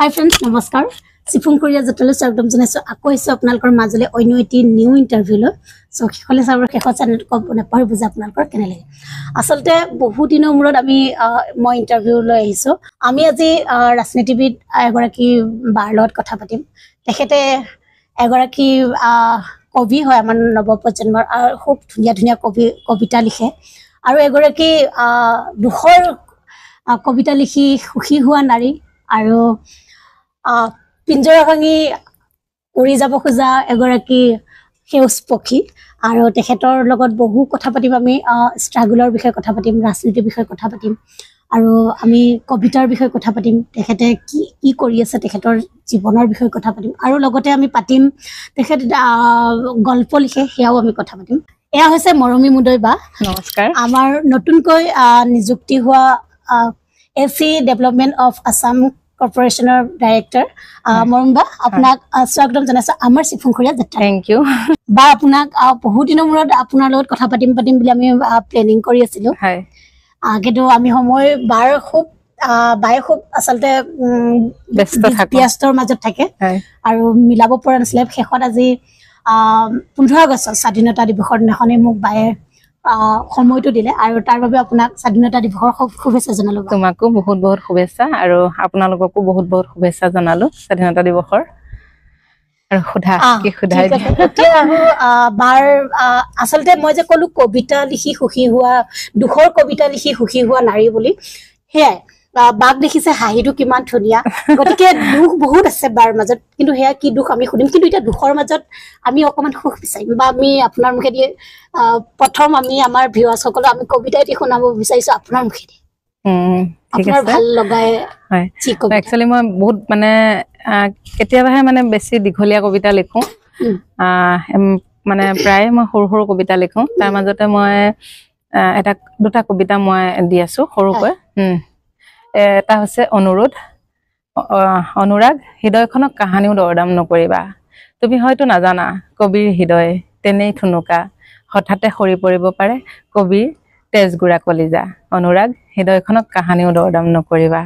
Hi friends, namaskar. Sifung Korea Jatale Swagam Janaisu আকৌ এসে আপোনালোকৰ মাজলে অন্য এটি নিউ ইন্টাৰভিউ ল সো কিখলে সাবৰ কেখত চেনেল ক নেপাৰ বুজা আপোনালোকৰ কেনে লাগে আসলতে বহু দিনৰ মূৰত আমি মই ইন্টাৰভিউ লৈ আহিছো আমি আজি ৰাজনীতিবিদ এগৰাকী বাৰ লগত কথা পাতিম তেখেতে এগৰাকী কবি হয় আমাৰ নৱপ্ৰজন্মৰ খুব ধুনীয়া ধুনীয়া কবিতা লিখে আৰু এগৰাকী দুখৰ কবিতা লিখি সুখী হোৱা নাৰী আৰু পিঞ্জৰা ভাঙি উৰি যাব খোজা এগৰাকী সেউজ পক্ষী আৰু তেখেতৰ লগত বহু কথা পাতিম আমি ষ্ট্ৰাগলৰ বিষয়ে কথা পাতিম ৰাজনীতিৰ বিষয়ে কথা পাতিম আৰু আমি কবিতাৰ বিষয়ে কথা পাতিম তেখেতে কি কৰি আছে তেখেতৰ জীৱনৰ বিষয়ে কথা পাতিম আৰু লগতে আমি পাতিম তেখেত গল্প লিখে সেয়াও আমি কথা পাতিম এয়া হৈছে মৰমী মুদৈ বা নমস্কাৰ আমাৰ নতুনকৈ নিযুক্তি হোৱা এফি ডেভেলপমেন্ট অফ আসাম কৰ্পোৰেচনৰ ডাইৰেক্টৰ মৰমবা আপোনাক স্বাগতম জনাইছো আমাৰ সিফুংখৰীয়া যাত্ৰা থ্যাংক ইউ বা আপোনাক বহু দিনৰ মূৰত আপোনাৰ লগত কথা পাতিম বুলি আমি প্লেনিং কৰি আছিলো হয় কিন্তু আমি সময় বাৰ খুব আচলতে ব্যস্তৰ মাজত থাকে আৰু মিলাব পৰা নাছিলে শেষত আজি 15 আগষ্ট স্বাধীনতা দিৱসৰ দিনাখনে মোক বায়ে সময়টো দিলে আৰু তাৰ বাবে আপোনাক স্বাধীনতা দিৱসৰ শুভেচ্ছা জনালো তোমাকো বহুত বহুত শুভেচ্ছা আৰু আপোনালোককো বহুত বহুত শুভেচ্ছা জনালো স্বাধীনতা দিৱসৰ আৰু কি খুদাই এতিয়া বাৰ আচলতে মই যে কলো কবিতা লিখি সুখী হোৱা দুখৰ কবিতা লিখি সুখী হোৱা নাৰী বুলি হেয়াই বাক দেখিছে হাঁহিটো কিমান ধুনীয়া গতিকে দুখ বহুত আছে বাৰ মাজত কিন্তু হেয়া কি দুখ আমি শুনিম কিন্তু এতিয়া দুখৰ মাজত আমি অকমান সুখ বিচাৰিম বা আমি আপোনাৰ মুখেদি প্ৰথম আমি আমাৰ ভিউৱাৰ্ছ সকলক আমি কবিতা এটি শুনাব বিচাৰিছো আপোনাৰ মুখেদি ঠিক আছে ভাল লগাই হয় একচুয়ালি মই বহুত মানে কেতিয়াবাহে মানে বেছি দীঘলীয়া কবিতা লিখো মানে প্ৰায় মই সৰু সৰু কবিতা লিখো তাৰ মাজতে মই এটা দুটা কবিতা মই দি আছো সৰুকৈ এটা হৈছে অনুৰাগ হৃদয়খনক কাহানিও দৰদাম নকৰিবা তুমি হয়তো নাজানা কবিৰ হৃদয় তেনেই ঠুনুকা হঠাতে সৰি পৰিব পাৰে কবিৰ তেজগুৰা কলিজা অনুৰাগ হৃদয়খনক কাহানিও দৰদাম নকৰিবা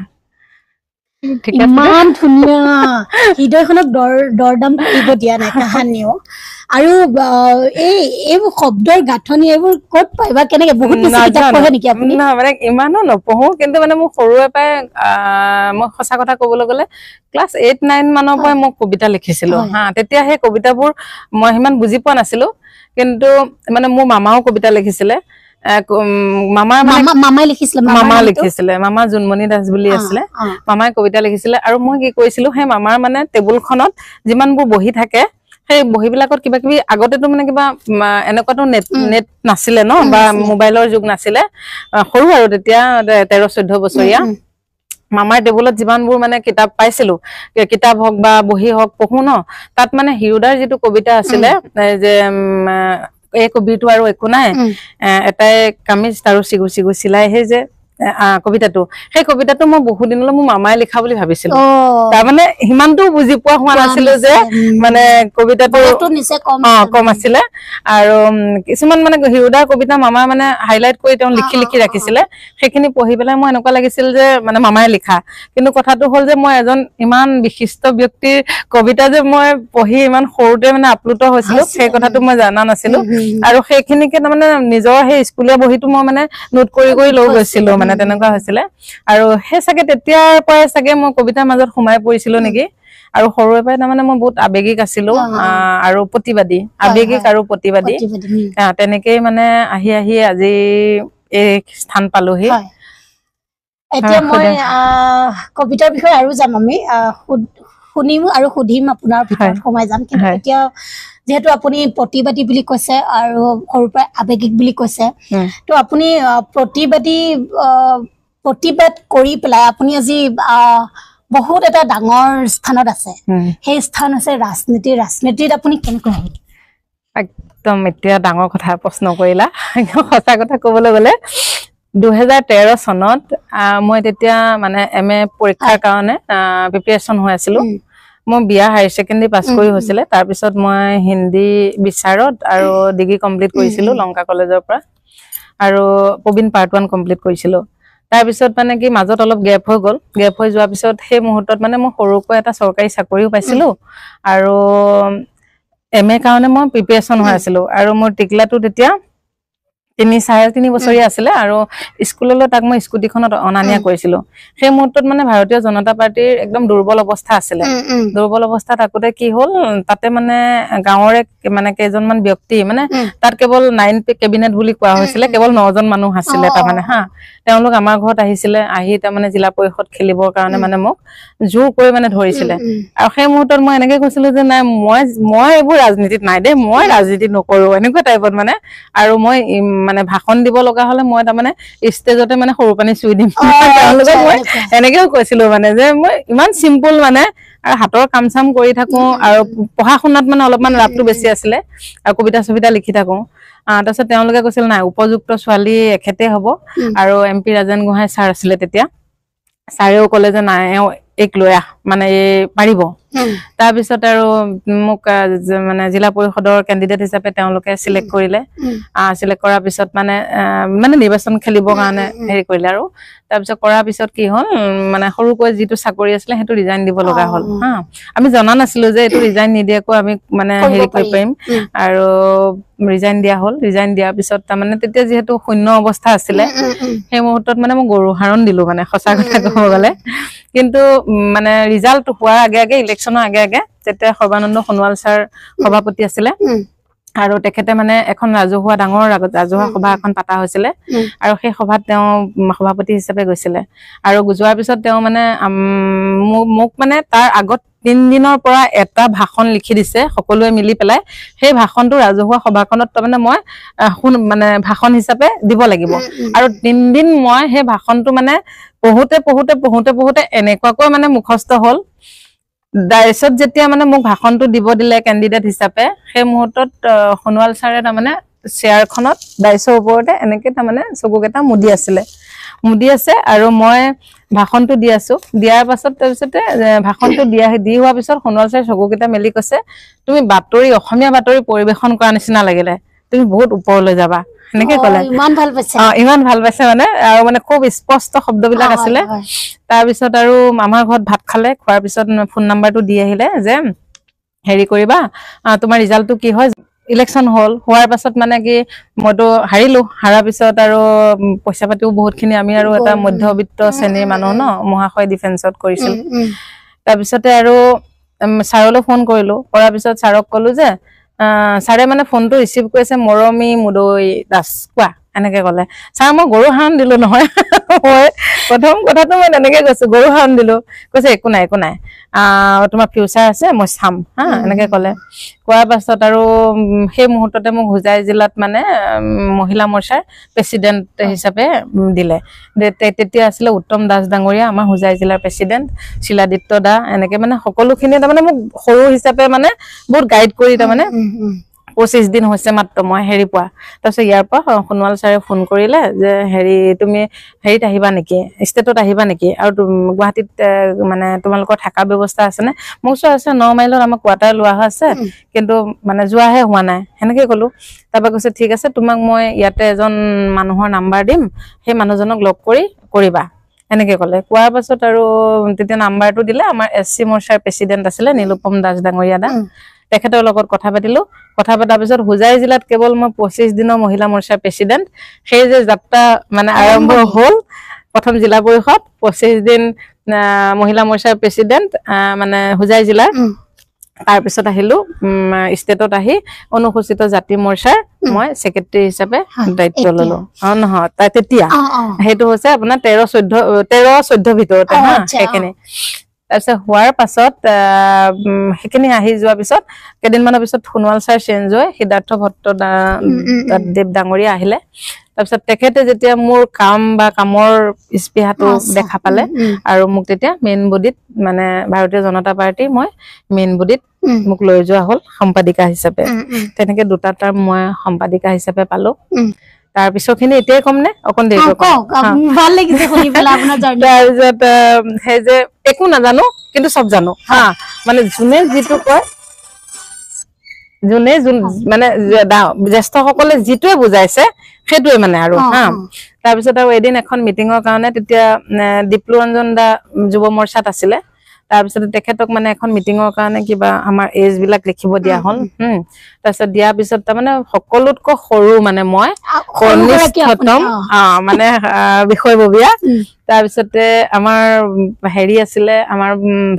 ঠিক আছে ইমান ধুনীয়া হৃদয়খনক দৰদাম কৰিব দিয়া নাই কাহানিও আৰু এই শব্দৰ গাঁথনি এইবোৰ ক'ত পাইবা কেনেকে বহুত বেছি কিতাপ পঢ়ে নেকি আপুনি না মানে ইমানো নপঢ়ো কিন্তু মানে মোৰ সৰুৰে পৰাই মই সঁচা কথা ক'বলৈ গ'লে ক্লাছ 8-9 মানৰ পৰাই মই কবিতা লিখিছিলো হা তেতিয়া সেই কবিতাবোৰ মই ইমান বুজি পোৱা নাছিলো কিন্তু মানে মোৰ মামাও কবিতা লিখিছিলে মামাই লিখিছিলে মামা জুনমণি দাস বুলি আছিলে মামাই কবিতা লিখিছিলে আৰু মই কি কৰিছিলো সেই মামাৰ মানে টেবুলখনত যিমানবোৰ বহি থাকে সেই বহিবিলাকত কিবা কিবি আগতেতো মানে কিবা এনেকুৱাটো নেট নাছিলে ন বা মোবাইলৰ যুগ নাছিলে সৰু আৰু তেতিয়া 13-14 বছৰীয়া মামাৰ টেবুলত যিমানবোৰ মানে কিতাপ পাইছিলো কিতাপ হওক বা বহি হওক পঢ়ো ন তাত মানে হিৰুদাৰ যিটো কবিতা আছিলে যে এই কবিটো আৰু একো নাই এটাই কামিজ আৰু চিগু চিগু চিলাই হে যে কবিতাটো সেই কবিতাটো মই বহু দিনলৈ মোৰ মামাই লিখা বুলি ভাবিছিলো তাৰ মানে হিমানটো বুজি পোৱা হোৱা নাছিল যে মানে কবিতাটো কম আছিলে আৰু কিছুমান মানে হিৰুদাৰ কবিতা মামা মানে হাইলাইট কৰি তেওঁ লিখি ৰাখিছিলে সেইখিনি পঢ়ি পেলাই মই এনেকুৱা লাগিছিল যে মানে মামাই লিখা কিন্তু কথাটো হ'ল যে মই এজন ইমান বিশিষ্ট ব্যক্তিৰ কবিতা যে মই পঢ়ি ইমান সৰুতে মানে আপ্লুত হৈছিলো সেই কথাটো মই জানা নাছিলো আৰু সেইখিনিকে মানে নিজৰ সেই স্কুলীয়া বহিটো মই মানে নোট কৰি লৈ গৈছিলো মানে তেনেকুৱা হৈছিলে আৰু হে সাগে তেতিয়াৰ পৰাই সাগে মই কবিতাৰ মাজত সোমাই পৰিছিলো নেকি আৰু সৰুৰে পৰাই মানে মই বহুত আবেগিক আছিলো আৰু প্ৰতিবাদী আবেগিক আৰু প্ৰতিবাদী তেনেকৈ মানে আহি আজি এই স্থান পালোহি এতিয়া মই কবিতাৰ বিষয়ে আৰু যাম আমি শুনিম আৰু সুধিম আপোনাৰ ভিতৰত সোমাই যাম কিন্তু এতিয়া যেহেতু আপুনি প্ৰতিবাদী বুলি কৈছে আৰু সৰুৰ পৰা আবেগিক বুলি কৈছে তো আপুনি প্ৰতিবাদ কৰি পেলাই আপুনি আজি বহুত এটা ডাঙৰ স্থানত আছে সেই স্থান আছে ৰাজনীতিত আপুনি কেনেকৈ আহিল একদম এতিয়া ডাঙৰ কথা প্ৰশ্ন কৰিলা সঁচা কথা ক'বলৈ গ'লে 2013 চনত মই তেতিয়া মানে MA পৰীক্ষাৰ কাৰণে প্ৰিপাৰেচন হৈ আছিলো মই বিয়া হায়াৰ সেকেন্ডাৰী পাছ কৰি হৈছিলে তাৰ পিছত মই হিন্দী বিচাৰত আৰু ডিগ্ৰী কমপ্লিট কৰিছিলো লংকা কলেজৰ পৰা আৰু প্ৰবীণ পাৰ্ট 1 কমপ্লিট কৰিছিলো তাৰপিছত মানে কি মাজত অলপ গেপ হৈ গ'ল গেপ হৈ যোৱাৰ পিছত সেই মুহূৰ্তত মানে মই সৰুকৈ এটা চৰকাৰী চাকৰিও পাইছিলো আৰু MA কাৰণে মই প্ৰিপাৰেচন হৈ আছিলো আৰু মোৰ টিকলাটো তেতিয়া 3.5 বছৰীয়া আছিলে আৰু স্কুললৈ তাক মই স্কুটিখনত অনা নিয়া কৰিছিলো সেই মুহূৰ্তত মানে ভাৰতীয় জনতা পাৰ্টিৰ একদম দুৰ্বল অৱস্থা আছিলে দুৰ্বল অৱস্থা থাকোতে কি হ'ল তাতে মানে গাঁৱৰে মানে কেইজনমান ব্যক্তি মানে তাত কেৱল 9 কেবিনেট বুলি কোৱা হৈছিলে কেৱল 9 জন মানুহ আছিলে তাৰ মানে হা তেওঁলোক আমাৰ ঘৰত আহিছিলে আহি তাৰ মানে জিলা পৰিষদ খেলিবৰ কাৰণে মানে মোক জোৰ কৰি মানে ধৰিছিলে আৰু সেই মুহূৰ্তত মই এনেকৈ কৈছিলো যে নাই মই এইবোৰ ৰাজনীতিত নাই দেই মই ৰাজনীতি নকৰো এনেকুৱা টাইপত মানে আৰু মই মানে ভাষণ দিব লগা হলে মই তাৰ মানে ষ্টেজতে মানে সৰু পানী চুই দিম তেওঁলোকক মই এনেকেও কৈছিলো মানে যে মই ইমান সিম্পল মানে আৰু হাতৰ কাম চাম কৰি থাকো আৰু পঢ়া শুনাত মানে অলপমান ৰাপটো বেছি আছিলে আৰু কবিতা ছবিতা লিখি থাকো তাৰপিছত তেওঁলোকে কৈছিল নাই উপযুক্ত ছোৱালী এখেতে হ'ব আৰু MP ৰাজেন গোহাঁই ছাৰ আছিলে তেতিয়া ছাৰেও ক'লে যে নাই এক লৈ আহ মানে পাৰিব তাৰপিছত আৰু মোক মানে জিলা পৰিষদৰ কেণ্ডিডেট হিচাপে তেওঁলোকে সিলেক্ট কৰিলে সিলেক্ট কৰাৰ পিছত মানে নিৰ্বাচন খেলিবৰ কাৰণে হেৰি কৰিলে আৰু তাৰপিছত কৰাৰ পিছত কি হ'ল মানে সৰুকৈ যিটো চাকৰি আছিলে সেইটো ৰিজাইন দিব লগা হ'ল হা আমি জনা নাছিলো যে এইটো ৰিজাইন নিদিয়াকৈ আমি মানে হেৰি কৰিব পাৰিম আৰু ৰিজাইন দিয়া হ'ল ৰিজাইন দিয়াৰ পিছত তাৰমানে তেতিয়া যিহেতু শূন্য অৱস্থা আছিলে সেই মুহূৰ্তত মানে মই গৰু হাৰণ দিলো মানে সঁচা কথা ক'ব গ'লে কিন্তু মানে ৰিজাল্ট হোৱাৰ আগে আগে ইলেকশ্যনৰ আগে আগে যেতিয়া সৰ্বানন্দ সোণোৱাল ছাৰ সভাপতি আছিলে আৰু তেখেতে মানে এখন ডাঙৰ ৰাজহুৱা সভা এখন পাতা হৈছিলে আৰু সেই সভাত তেওঁ সভাপতি হিচাপে গৈছিলে আৰু যোৱাৰ পিছত তেওঁ মানে মোক মানে তাৰ আগত 3 দিনৰ পৰা এটা ভাষণ লিখি দিছে সকলোৱে মিলি পেলাই সেই ভাষণটো ৰাজহুৱা সভাখনত তাৰমানে মই মানে ভাষণ হিচাপে দিব লাগিব আৰু 3 দিন মই সেই ভাষণটো মানে পঢ়োতে এনেকুৱাকৈ মানে মুখস্থ হ'ল ডাইছত যেতিয়া মানে মোক ভাষণটো দিব দিলে কেণ্ডিডেট হিচাপে সেই মুহূৰ্তত সোণোৱাল ছাৰে তাৰমানে চেয়াৰখনত ডাইছৰ ওপৰতে এনেকে তাৰমানে চকুকেইটা মুদি আছে আৰু মই ভাষণটো দি আছো দিয়াৰ পাছত তাৰপিছতে ভাষণটো দি হোৱাৰ পিছত সোণোৱাল ছাৰে চকুকেইটা মেলি কৈছে তুমি অসমীয়া বাতৰি পৰিবেশন কৰা নিচিনা লাগিলে তুমি বহুত ওপৰলৈ যাবা এনেকে ক'লে ইমান ভাল পাইছে মানে আৰু মানে খুব স্পষ্ট শব্দবিলাক আছিলে তাৰপিছত আৰু আমাৰ ঘৰত ভাত খালে খোৱাৰ পিছত ফোন নাম্বাৰটো দি আহিলে যে হেৰি কৰিবা তোমাৰ ৰিজাল্টটো কি হয় ইলেকশ্যন হোৱাৰ পাছত মানে কি মইতো হাৰাৰ পিছত আৰু পইচা পাতিও বহুতখিনি আমি আৰু এটা মধ্যবিত্ত শ্ৰেণীৰ মানুহ ন মহাশয় ডিফেন্সত কৰিছিল তাৰপিছতে আৰু ছাৰলৈ ফোন কৰিলো কৰাৰ পিছত ছাৰক ক'লো যে ছাৰে মানে ফোনটো ৰিচিভ কৰিছে মৰমী মুদৈ দাস কোৱা এনেকে ক'লে ছাৰ মই গৰু হাৰণ দিলো নহয় মই প্ৰথম কথাটো মই তেনেকে কৈছো গৰু হাৰণ দিলো কৈছে একো নাই তোমাৰ ফিউচাৰ আছে মই চাম হা এনেকে ক'লে কোৱাৰ পাছত আৰু সেই মুহূৰ্ততে মোক হোজাই জিলাত মানে মহিলা মৰ্চাৰ প্ৰেচিডেণ্ট হিচাপে দিলে তেতিয়া আছিলে উত্তম দাস ডাঙৰীয়া আমাৰ হোজাই জিলাৰ প্ৰেচিডেণ্ট শিলাদিত্য দা এনেকে মানে সকলোখিনি তাৰমানে মোক সৰু হিচাপে মানে বহুত গাইড কৰি তাৰমানে 25 দিন হৈছে মাত্ৰ মই হেৰি পোৱা তাৰপিছত ইয়াৰ পৰা সোণোৱাল ছাৰে ফোন কৰিলে যে হেৰি তুমি হেৰিত আহিবা নেকি ষ্টেটত আহিবা নেকি আৰু গুৱাহাটীত মানে তোমালোকৰ থকা ব্যৱস্থা আছেনে মোক আছে 9 মাইলত আমাৰ কোৱাৰ্টাৰ লোৱা হৈ আছে কিন্তু মানে যোৱাহে হোৱা নাই সেনেকে ক'লো তাৰপৰা কৈছে ঠিক আছে তোমাক মই ইয়াতে এজন মানুহৰ নাম্বাৰ দিম সেই মানুহজনক লগ কৰিবা এনেকে ক'লে কোৱাৰ পাছত আৰু তেতিয়া নাম্বাৰটো দিলে আমাৰ SC মৰ্চাৰ প্ৰেচিডেণ্ট আছিলে নীলোপম দাস ডাঙৰীয়া দা তেখেতৰ লগত কথা পতাৰ পিছত হোজাই জিলাত কেৱল মই 25 দিনৰ মহিলা মৰ্চাৰ প্ৰেচিডেণ্ট সেই যে যাত্ৰা মানে আৰম্ভ হ'ল প্ৰথম জিলা পৰিষদ 25 দিন মহিলা মৰ্চাৰ প্ৰেচিডেণ্ট মানে হোজাই জিলাৰ তাৰ পিছত আহিলো ষ্টেটত আহি অনুসূচিত জাতি মৰ্চাৰ মই সেক্ৰেটাৰী হিচাপে দায়িত্ব ললো নহয় তেতিয়া সেইটো হৈছে আপোনাৰ 13-14 ভিতৰতে হা সেইখিনি তাৰপিছত হোৱাৰ পাছত সেইখিনি আহি যোৱাৰ পিছত কেইদিনমানৰ পিছত সোণোৱাল ছাৰ চেঞ্জ হৈ সিদ্ধাৰ্থ ভট্টদেৱ ডাঙৰীয়া আহিলে তাৰপিছত তেখেতে যেতিয়া মোৰ কামৰ স্পৃহাটো দেখা পালে আৰু মোক তেতিয়া মেইন বডিত মানে ভাৰতীয় জনতা পাৰ্টি মই মেইন বডিত মোক লৈ যোৱা হ'ল সম্পাদিকা হিচাপে তেনেকে দুটা টাৰ্ম মই সম্পাদিকা হিচাপে পালো তাৰ পিছৰখিনি এতিয়াই কম নে অকণ দেৰি ভাল লাগিছে শুনি পেলাই আপোনাৰ জাৰ্নি তাৰপিছত সেই যে একো নাজানো কিন্তু চব জানো হা মানে যোনে যিটো কয় মানে জ্যেষ্ঠসকলে যিটোৱে বুজাইছে সেইটোৱে মানে আৰু হা তাৰপিছত আৰু এদিন এখন মিটিঙৰ কাৰণে তেতিয়া দীপ্লু ৰঞ্জন দা যুৱ মৰ্চাত আছিলে তাৰপিছত তেখেতক মানে এখন মিটিঙৰ কাৰণে কিবা আমাৰ এজ বিলাক লিখিব দিয়া হ'ল তাৰপিছত দিয়াৰ পিছত তাৰমানে সকলোতকৈ সৰু মানে মই কনিষ্ঠতম মানে বিষয়ববীয়া তাৰপিছতে আমাৰ হেৰি আছিলে আমাৰ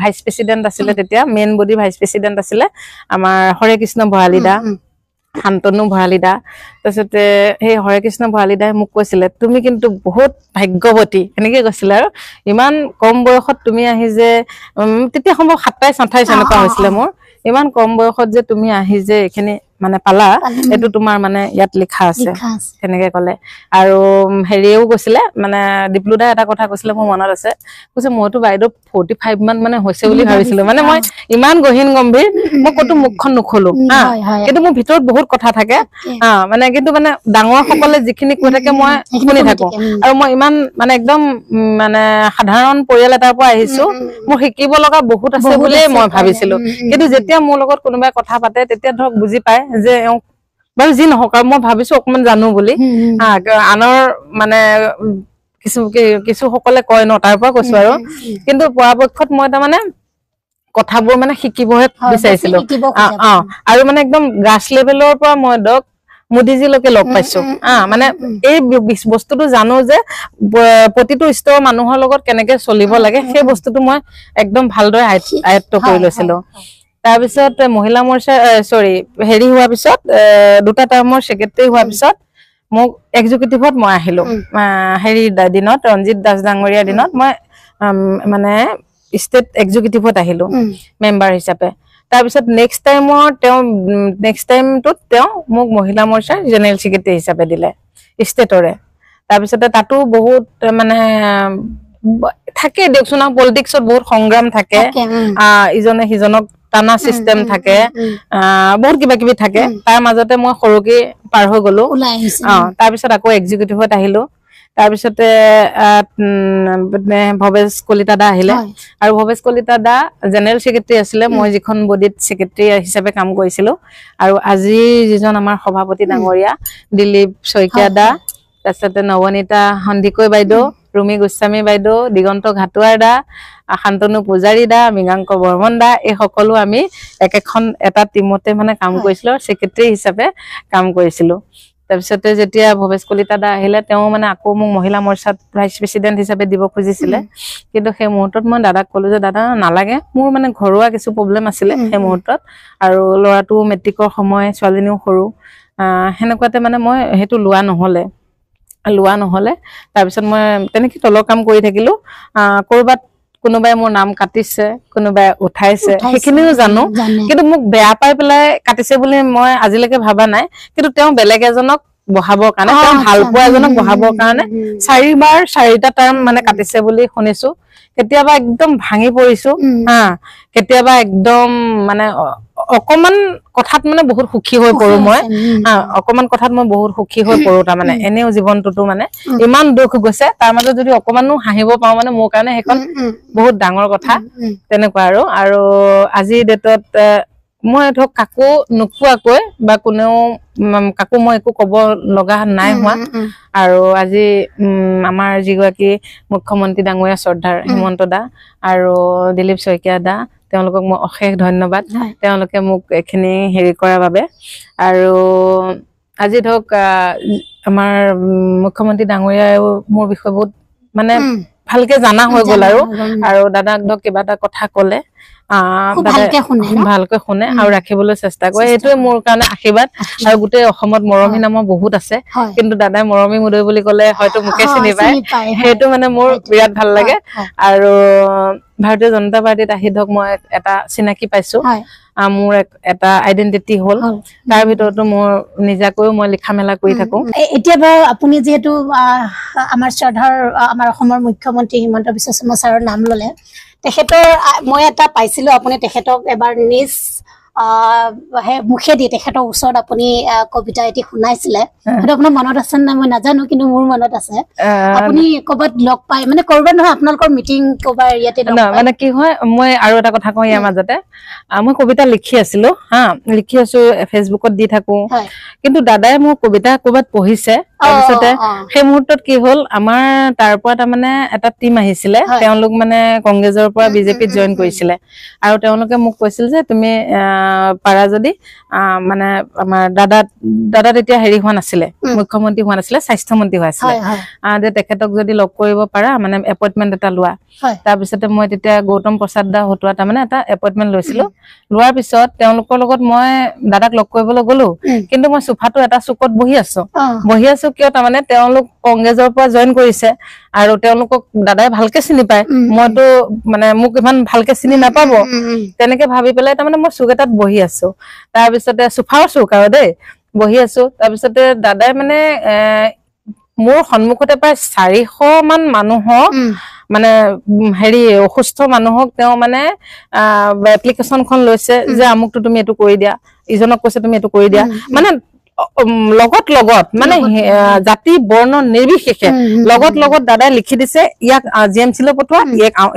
ভাইচ প্ৰেচিডেণ্ট আছিলে তেতিয়া মেইন বডি ভাইচ প্ৰেচিডেণ্ট আছিলে আমাৰ হৰে কৃষ্ণ ভৰালী দা শান্তনু ভৰালী দা তাৰপিছতে সেই হৰে কৃষ্ণ ভৰালী দাই মোক কৈছিলে তুমি কিন্তু বহুত ভাগ্যৱতী এনেকে কৈছিলে আৰু ইমান কম বয়সত তুমি আহি যে তেতিয়া সম্ভৱ 27-28 এনেকুৱা হৈছিলে মোৰ ইমান কম বয়সত যে তুমি আহি যে এখিনি মানে পালা এটো তোমাৰ মানে ইয়াত লিখা আছে তেনেকে ক'লে আৰু হেৰিও কৈছিলে মানে দীপ্লুদা এটা কথা কৈছিলে মোৰ মনত আছে কৈছে মইতো বাইদেউ 45 মান মানে হৈছে বুলি ভাবিছিলো মানে মই ইমান গহীন গম্ভীৰ মই কতো মুখখন নুখলো কিন্তু মোৰ ভিতৰত বহুত কথা থাকে মানে কিন্তু মানে ডাঙৰ সকলে যিখিনি কৈ থাকে মই শুনি থাকো আৰু মই ইমান মানে একদম মানে সাধাৰণ পৰিয়াল এটাৰ পৰা আহিছো মোৰ শিকিব লগা বহুত আছে বুলি মই ভাবিছিলো কিন্তু যেতিয়া মোৰ লগত কোনোবাই কথা পাতে তেতিয়া ধৰক বুজি পায় যে বাৰু যি নহওক আৰু মই ভাবিছো অকমান জানো বুলি আনৰ মানে কিছু সকলে কয় ন তাৰ পৰা কৈছো আৰু কিন্তু পৰাপক্ষত মই তাৰমানে কথাবোৰ মানে শিকিবহে বিচাৰিছিলো আৰু মানে একদম গ্ৰাছ লেভেলৰ পৰা মই ডক মোদীজীলৈকে লগ পাইছো মানে এই বস্তুটো জানো যে প্ৰতিটো স্তৰৰ মানুহৰ লগত কেনেকে চলিব লাগে সেই বস্তুটো মই একদম ভালদৰে আয়ত্ত কৰি লৈছিলো তাৰপিছত মহিলা মৰ্চা হেৰি হোৱাৰ পিছত দুটা টাৰ্মৰ সেক্ৰেটাৰী হোৱাৰ পিছত মোক এক্সিকিউটিভত মই আহিলো হেৰি দিনত ৰঞ্জিত দাস ডাঙৰীয়াৰ দিনত মই মানে ষ্টেট এক্সিকিউটিভত আহিলো মেম্বাৰ হিচাপে তাৰপিছত নেক্সট টাইমটোত তেওঁ মোক মহিলা মৰ্চাৰ জেনেৰেল সেক্ৰেটাৰী হিচাপে দিলে ষ্টেটৰে তাৰপিছতে তাতো বহুত মানে থাকে দিয়কচোন পলিটিক্সত বহুত সংগ্ৰাম থাকে ইজনে সিজনক টানা সিস্টেম থাকে বহুত কিবা কিবি থাকে তাৰ মাজতে মই সৰুকে পাৰ হৈ গলো তাৰপিছত আকৌ এক্সিকিউটিভত আহিলো তাৰপিছতে ভৱেশ কলিতা দা আহিলে আৰু ভৱেশ কলিতা দা জেনেৰেল সেক্ৰেটাৰী আছিলে মই যিখন বডিত সেক্ৰেটাৰী হিচাপে কাম কৰিছিলো আৰু আজি যিজন আমাৰ সভাপতি ডাঙৰীয়া দিলীপ শইকীয়া দা তাৰপিছতে নৱনীতা সন্দিকৈ বাইদেউ ৰুমি গোস্বামী বাইদেউ দিগন্ত ঘাটুৱাৰ দা শান্তনু পূজাৰী দা মৃগাংক বৰ্মন দা এই সকলো আমি একেখন এটা টিমতে মানে কাম কৰিছিলো সেক্ৰেটাৰী হিচাপে কাম কৰিছিলো তাৰপিছতে যেতিয়া ভৱেশ কলিতা দা আহিলে তেওঁ মানে আকৌ মোক মহিলা মৰ্চাত ভাইচ প্ৰেচিডেণ্ট হিচাপে দিব খুজিছিলে কিন্তু সেই মুহূৰ্তত মই দাদাক ক'লো যে দাদা নালাগে মোৰ মানে ঘৰুৱা কিছু প্ৰব্লেম আছিলে সেই মুহূৰ্তত আৰু ল'ৰাটো মেট্ৰিকৰ সময় ছোৱালীজনীও সৰু সেনেকুৱাতে মানে মই সেইটো লোৱা নহলে তাৰপিছত মই তেনেকৈ তলৰ কাম কৰি থাকিলো কৰবাত কোনোবাই মোৰ নাম কাটিছে কোনোবাই উঠাইছে সেইখিনিও জানো কিন্তু মোক বেয়া পাই পেলাই কাটিছে বুলি মই আজিলৈকে ভাবা নাই কিন্তু তেওঁ বেলেগ এজনক বহাবৰ কাৰণে তেওঁ ভাল পোৱা এজনক বহাবৰ কাৰণে 4বাৰ 4টা টাৰ্ম মানে কাটিছে বুলি শুনিছো কেতিয়াবা একদম ভাঙি পৰিছো কেতিয়াবা একদম মানে অকমান কথাত মানে বহুত সুখী হৈ পৰো মই অকমান কথাত মই বহুত সুখী হৈ পৰো তাৰ মানে এনেও জীৱনটোতো মানে ইমান দুখ গৈছে তাৰ মাজত যদি অকমানো হাঁহিব পাও মানে মোৰ কাৰণে সেইখন বহুত ডাঙৰ কথা তেনেকুৱা আৰু আজি ডেটত মই ধৰক কাকো নোকোৱাকৈ বা কোনেও কাকো মই একো কব লগা নাই হোৱা আৰু আজি আমাৰ যিগৰাকী মুখ্যমন্ত্ৰী ডাঙৰীয়া শ্ৰদ্ধাৰ হিমন্ত দা আৰু দিলীপ শইকীয়া দা তেওঁলোকক মই অশেষ ধন্যবাদ তেওঁলোকে মোক এখিনি হেৰি কৰাৰ বাবে আৰু আজি ধৰক আমাৰ মুখ্যমন্ত্ৰী ডাঙৰীয়াও মোৰ বিষয়ে বহুত মানে ভালকে জানা হৈ গল আৰু দাদাক ধৰক কিবা এটা কথা কলে ভালকৈ শুনে আৰু ৰাখিবলৈ চেষ্টা কৰে এইটোৱে মোৰ কাৰণে আশীৰ্বাদ আৰু গোটেই অসমত মৰমী নামৰ বহুত আছে কিন্তু দাদাই মৰমী মুদৈ বুলি কলে হয়তো মোকে চিনি পায় সেইটো মানে মোৰ বিৰাট ভাল লাগে আৰু ভাৰতীয় জনতা পাৰ্টিত আহি ধৰক মই এটা চিনাকি পাইছো মোৰ এটা আইডেন্টিটি হল তাৰ ভিতৰতো মোৰ নিজাকৈও মই লিখা মেলা কৰি থাকো এতিয়া বাৰু আপুনি যেহেতু আমাৰ শ্ৰদ্ধাৰ আমাৰ অসমৰ মুখ্যমন্ত্ৰী হিমন্ত বিশ্ব শৰ্মা ছাৰৰ নাম ললে তেখেতৰ মই এটা পাইছিলো আপুনি তেখেতক এবাৰ নিজ মুখেদি তেখেতৰ ওচৰত আপুনি কবিতা এটি শুনাইছিলে সেইটো আপোনাৰ মনত আছে নে মই নাজানো কিন্তু মোৰ মনত আছে আপুনি ক'বাত লগ পাই মানে কৰবাত নহয় আপোনালোকৰ মিটিং ক'বাৰ ইয়াতে মানে কি হয় মই আৰু এটা কথা কওঁ ইয়াৰ মাজতে মই কবিতা লিখি আছিলো লিখি আছো ফেচবুকত দি থাকো কিন্তু দাদাই মোৰ কবিতা ক'বাত পঢ়িছে তাৰপিছতে সেই মুহূৰ্তত কি হ'ল আমাৰ তাৰ পৰা তাৰমানে এটা টিম আহিছিলে তেওঁলোক মানে কংগ্ৰেছৰ পৰা বিজেপিত জইন কৰিছিলে আৰু তেওঁলোকে মোক কৈছিল যে তুমি পাৰা যদি মানে আমাৰ দাদা তেতিয়া হেৰি হোৱা নাছিলে মুখ্যমন্ত্ৰী হোৱা নাছিলে স্বাস্থ্যমন্ত্ৰী হৈ আছিলে যে তেখেতক যদি লগ কৰিব পাৰা মানে এপইণ্টমেণ্ট এটা লোৱা তাৰপিছতে মই তেতিয়া গৌতম প্ৰসাদ দা হতুৱা তাৰমানে এটা এপইণ্টমেণ্ট লৈছিলো লোৱাৰ পিছত তেওঁলোকৰ লগত মই দাদাক লগ কৰিবলৈ গলো কিন্তু মই সোফাটো এটা চুকত বহি আছো কিয় তাৰমানে তেওঁলোক কংগ্ৰেছৰ পৰা জইন কৰিছে আৰু তেওঁলোকক দাদাই ভালকে চিনি পায় মইতো মানে মোক ইমান ভালকে চিনি নাপাব তেনেকে ভাবি পেলাই তাৰমানে মই চুক এটাত বহি আছো তাৰপিছতে সোফাৰ চুক আৰু দেই বহি আছো তাৰপিছতে দাদাই মানে মোৰ সন্মুখতে প্ৰায় 400 মান মানুহক মানে হেৰি অসুস্থ মানুহক তেওঁ মানে এপ্লিকেশনখন লৈছে যে আমুকটো তুমি এটো কৰি দিয়া ইজনক কৈছে তুমি এটো কৰি দিয়া মানে লগত মানে জাতি বৰ্ণ নিৰ্বিশেষে লগত দাদাই লিখি দিছে ইয়াক জিএমচি লৈ পঠোৱা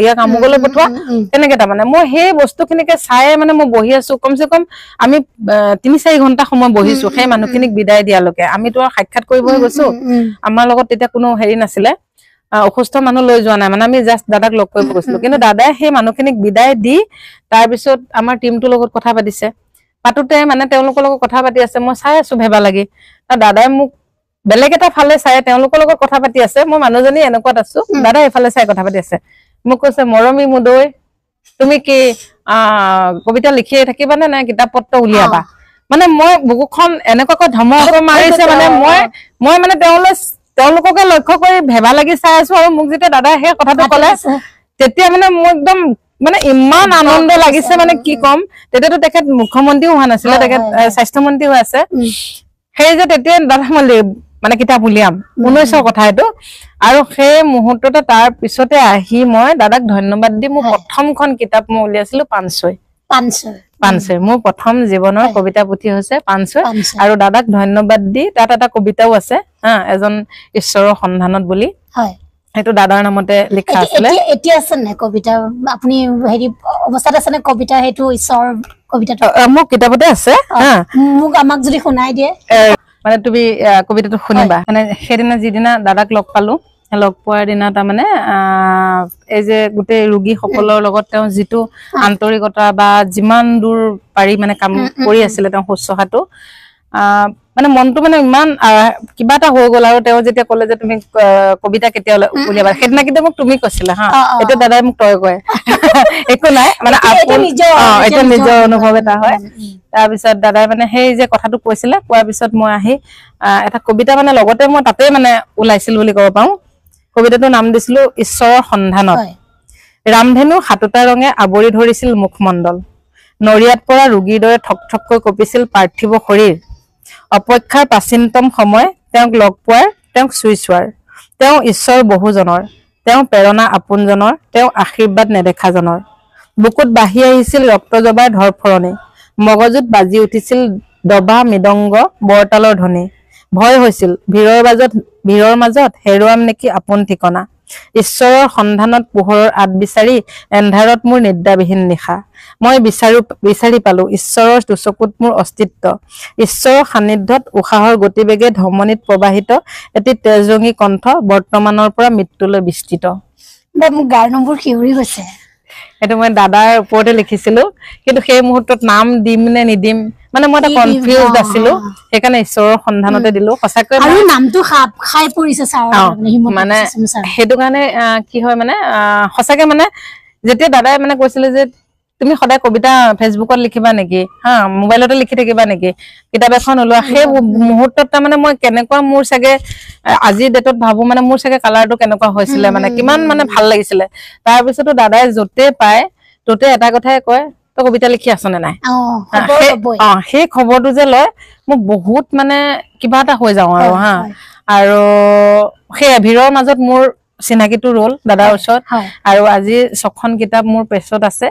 ইয়াক আমুকলৈ পঠোৱা তেনেকে তাৰমানে মই সেই বস্তুখিনিকে চাই মানে মই বহি আছো কমসে কম আমি 3-4 ঘণ্টা সময় বহিছো সেই মানুহখিনিক বিদায় দিয়ালৈকে আমিতো সাক্ষাৎ কৰিব গৈছো আমাৰ লগত তেতিয়া কোনো হেৰি নাছিলে অসুস্থ মানুহ লৈ যোৱা নাই মানে আমি জাস্ট দাদাক লগ কৰিব গৈছিলো কিন্তু দাদাই সেই মানুহখিনিক বিদায় দি তাৰপিছত আমাৰ টিমটোৰ লগত কথা পাতিছে পাতোতে মানে তেওঁলোকৰ লগত কথা পাতি আছে মই চাই আছো ভেবা লাগি দাদাই মোক বেলেগ এটা ফালে চাই তেওঁলোকৰ লগত কথা পাতি আছে মই মানুহজনী এনেকুৱাত আছো দাদা এফালে চাই কথা পাতি আছে মোক কৈছে মৰমী মুদৈ তুমি কি কবিতা লিখিয়ে থাকিবানে নে কিতাপ পত্ৰ উলিয়াবা মানে মই বুকুখন এনেকুৱাকৈ ধমক মাৰিছে মানে মই মানে তেওঁলোককে লক্ষ্য কৰি ভেবা লাগি চাই আছো আৰু মোক যেতিয়া দাদাই সেই কথাটো ক'লে তেতিয়া মানে মোৰ একদম মানে ইমান আনন্দ লাগিছে মানে কি কম তেতিয়াতো তেখেত মুখ্যমন্ত্ৰীও হোৱা নাছিলে তেখেত স্বাস্থ্যমন্ত্ৰী হৈ আছে সেই যে তেতিয়া দাদা মানে কিতাপ উলিয়াম 19ৰ কথা এইটো আৰু সেই মুহূৰ্ততে তাৰ পিছতে আহি মই দাদাক ধন্যবাদ দি মোৰ প্ৰথমখন কিতাপ মই উলিয়াইছিলো পানছৈ মোৰ প্ৰথম জীৱনৰ কবিতা পুথি হৈছে পানছৈ আৰু দাদাক ধন্যবাদ দি তাত এটা কবিতাও আছে এজন ঈশ্বৰৰ সন্ধানত বুলি সেইটো দাদাৰ নামতে লিখা আছিলে এতিয়া আছে নে কবিতা আপুনি হেৰি অৱস্থাত আছে নে কবিতা সেইটো ঈশ্বৰ কবিতাটো মোৰ কিতাপতে আছে মোক আমাক যদি শুনাই দিয়ে মানে তুমি কবিতাটো শুনিবা মানে সেইদিনা যিদিনা দাদাক লগ পালো লগ পোৱাৰ দিনা তাৰমানে এই যে গোটেই ৰোগী সকলৰ লগত তেওঁ যিটো আন্তৰিকতা বা যিমান দূৰ পাৰি মানে কাম কৰি আছিলে তেওঁ শুশ্ৰূষাটো মানে মনটো মানে ইমান কিবা এটা হৈ গ'ল আৰু তেওঁ যেতিয়া ক'লে যে তুমি কবিতা কেতিয়া উলিয়াবা সেইদিনা কিন্তু মোক তুমি কৈছিলা এইটো দাদাই মোক তই কয় একো নাই মানে এটা নিজৰ অনুভৱ এটা হয় তাৰপিছত দাদাই মানে সেই যে কথাটো কৈছিলে কোৱাৰ পিছত মই আহি এটা কবিতা মানে লগতে মই তাতে মানে ওলাইছিল বুলি ক'ব পাৰো কবিতাটোৰ নাম দিছিলো ঈশ্বৰৰ সন্ধানত ৰামধেনু হাতুতা ৰঙে আৱৰি ধৰিছিল মুখমণ্ডল নৰিয়াত পৰা ৰোগীৰ দৰে ঠকঠককৈ কঁপিছিল পাৰ্থিৱ শৰীৰ অপেক্ষাৰ প্ৰাচীনতম সময় তেওঁক লগ পোৱাৰ তেওঁক চুই চোৱাৰ তেওঁ ঈশ্বৰ বহুজনৰ তেওঁ প্ৰেৰণা আপোনজনৰ তেওঁ আশীৰ্বাদ নেদেখাজনৰ বুকুত বাঢ়ি আহিছিল ৰক্তজবাৰ ধৰফৰণি মগজুত বাজি উঠিছিল দবা মৃদংগ বৰতালৰ ধ্বনি ভয় হৈছিল ভিৰৰ মাজত হেৰুৱাম নেকি আপোন ঠিকনা ঈশ্বৰৰ সন্ধানত পোহৰৰ আত বিচাৰি এন্ধাৰত মোৰ নিদ্ৰাবিহীন নিশা মই বিচাৰি পালো ঈশ্বৰৰ দুচকুত মোৰ অস্তিত্ব ঈশ্বৰৰ সান্নিধ্যত উশাহৰ গতিবেগে ধমনীত প্ৰবাহিত এটি তেজৰঙী কণ্ঠ বৰ্তমানৰ পৰা মৃত্যুলৈ বিস্তৃত মোৰ গাৰ নম্বৰ শিউৰি হৈছে এইটো মই দাদাৰ ওপৰতে লিখিছিলো কিন্তু সেই মুহূৰ্তত নাম দিম নে নিদিম মানে মই এটা কনফিউজড আছিলো সেইকাৰণে ঈশ্বৰৰ সন্ধানতে দিলো সঁচাকৈ আৰু নামটো খাই পৰিছে ছাৰ মানে সেইটো কাৰণে কি হয় মানে সঁচাকৈ মানে যেতিয়া দাদাই মানে কৈছিলে যে তুমি সদায় কবিতা ফেচবুকত লিখিবা নেকি মোবাইলতে লিখি থাকিবা নেকি কিতাপ এখন ওলোৱা সেই মুহূৰ্তত তাৰমানে মই কেনেকুৱা মোৰ চাগে আজিৰ ডেটত ভাবো মানে মোৰ চাগে কালাৰটো কেনেকুৱা হৈছিলে মানে কিমান মানে ভাল লাগিছিলে তাৰপিছতো দাদাই য'তে পায় ত'তে এটা কথাই কয় তই কবিতা লিখি আছনে নাই সেই খবৰটো যে লয় মোক বহুত মানে কিবা এটা হৈ যাওঁ আৰু আৰু সেই ভিৰৰ মাজত মোৰ চিনাকিটো ৰ'ল দাদাৰ ওচৰত আৰু আজি 6খন কিতাপ মোৰ প্ৰেছত আছে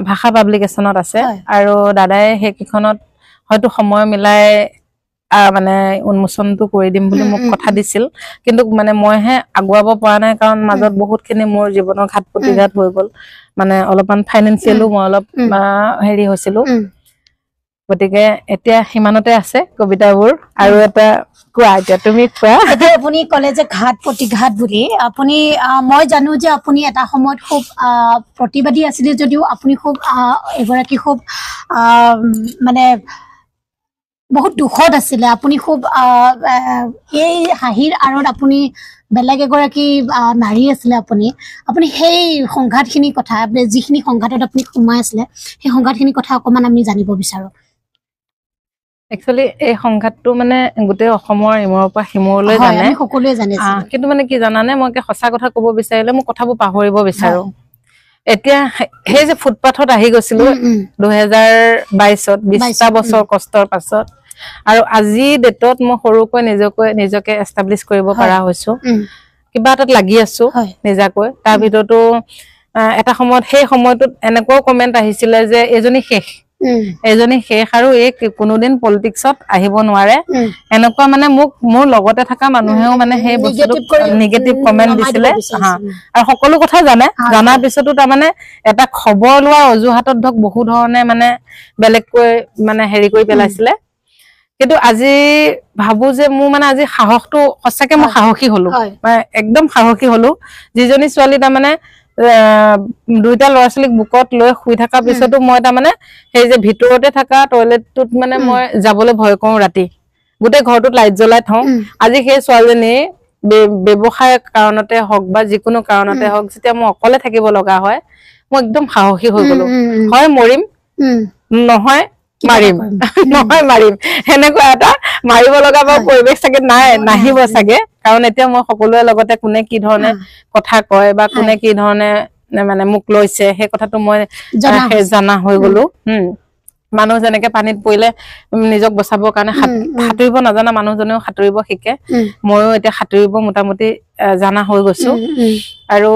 ভাষা পাব্লিকেশ্যনত আছে আৰু দাদাই সেইকেইখনত হয়তো সময় মিলাই মানে উন্মোচনটো কৰি দিম বুলি মোক কথা দিছিল কিন্তু মানে মইহে আগুৱাব পৰা নাই কাৰণ মাজত বহুতখিনি মোৰ জীৱনৰ ঘাত প্ৰতিঘাত হৈ গ'ল মানে অলপমান ফাইনেন্সিয়েলো মই অলপ হেৰি হৈছিলো গতিকে এতিয়া সিমানতে আছে কবিতাবোৰ আৰু এটা কোৱা এতিয়া তুমি কোৱা এতিয়া আপুনি কলে যে ঘাট প্ৰতিঘাত বুলি আপুনি মই জানো যে আপুনি এটা সময়ত খুব প্ৰতিবাদী আছিলে যদিও আপুনি খুব এগৰাকী খুব মানে বহুত দুখত আছিলে আপুনি খুব এই হাঁহিৰ আঁৰত আপুনি বেলেগ এগৰাকী নাৰী আছিলে আপুনি সেই সংঘাতখিনিৰ কথা যিখিনি সংঘাতত আপুনি সোমাই আছিলে সেই সংঘাতখিনিৰ কথা অকণমান আমি জানিব বিচাৰোঁ একচুৱেলি এই সংঘাতটো মানে গোটেই অসমৰ ইমূৰৰ পৰা সিমূৰলৈ জানে সকলোৱে জানে কিন্তু মানে কি জানানে মই সঁচা কথা ক'ব বিচাৰিলে মই কথাবোৰ পাহৰিব বিচাৰো এতিয়া সেই যে ফুটপাথত আহি গৈছিলো 2022ত 20টা বছৰ কষ্টৰ পাছত আৰু আজি ডেটত মই সৰুকৈ নিজকে এষ্টাব্লিছ কৰিব পৰা হৈছো কিবা এটাত লাগি আছো নিজাকৈ তাৰ ভিতৰতো এটা সময়ত সেই সময়টোত এনেকুৱাও কমেণ্ট আহিছিলে যে এজনী শেষ আৰু এই কোনোদিন পলিটিক্সত আহিব নোৱাৰে এনেকুৱা মানে মোৰ লগতে থকা মানুহেও মানে সেই বস্তুটো নিগেটিভ কমেণ্ট দিছিলে আৰু সকলো কথা জানাৰ পিছতো তাৰমানে এটা খবৰ লোৱাৰ অজুহাতত ধৰক বহু ধৰণে মানে বেলেগকৈ মানে হেৰি কৰি পেলাইছিলে কিন্তু আজি ভাবো যে মোৰ মানে আজি সাহসটো সঁচাকে মই সাহসী হলো একদম সাহসী হলো যিজনী ছোৱালী তাৰমানে দুইটা ল'ৰা ছোৱালীক বুকত লৈ শুই থকা পিছতো মই তাৰমানে সেই যে ভিতৰতে থকা টয়লেটটোত মানে মই যাবলৈ ভয় কৰোঁ ৰাতি গোটেই ঘৰটোত লাইট জ্বলাই থওঁ আজি সেই ছোৱালীজনী ব্যৱসায়ৰ কাৰণতে হওক বা যিকোনো কাৰণতে হওক যেতিয়া মই অকলে থাকিব লগা হয় মই একদম সাহসী হৈ গলো হয় মৰিম নহয় মাৰিম সেনেকুৱা এটা মাৰিব লগা বা পৰিৱেশ চাগে নাহিব চাগে কাৰণ এতিয়া মই সকলোৰে লগতে কোনে কি ধৰণে কথা কয় বা কোনে কি ধৰণে মানে মোক লৈছে সেই কথাটো মই জানা হৈ গলো মানুহ যেনেকে পানীত পৰিলে নিজক বচাবৰ কাৰণে সাঁতুৰিব নাজানা মানুহজনেও সাঁতুৰিব শিকে ময়ো এতিয়া সাঁতুৰিব মোটামুটি জানা হৈ গৈছো আৰু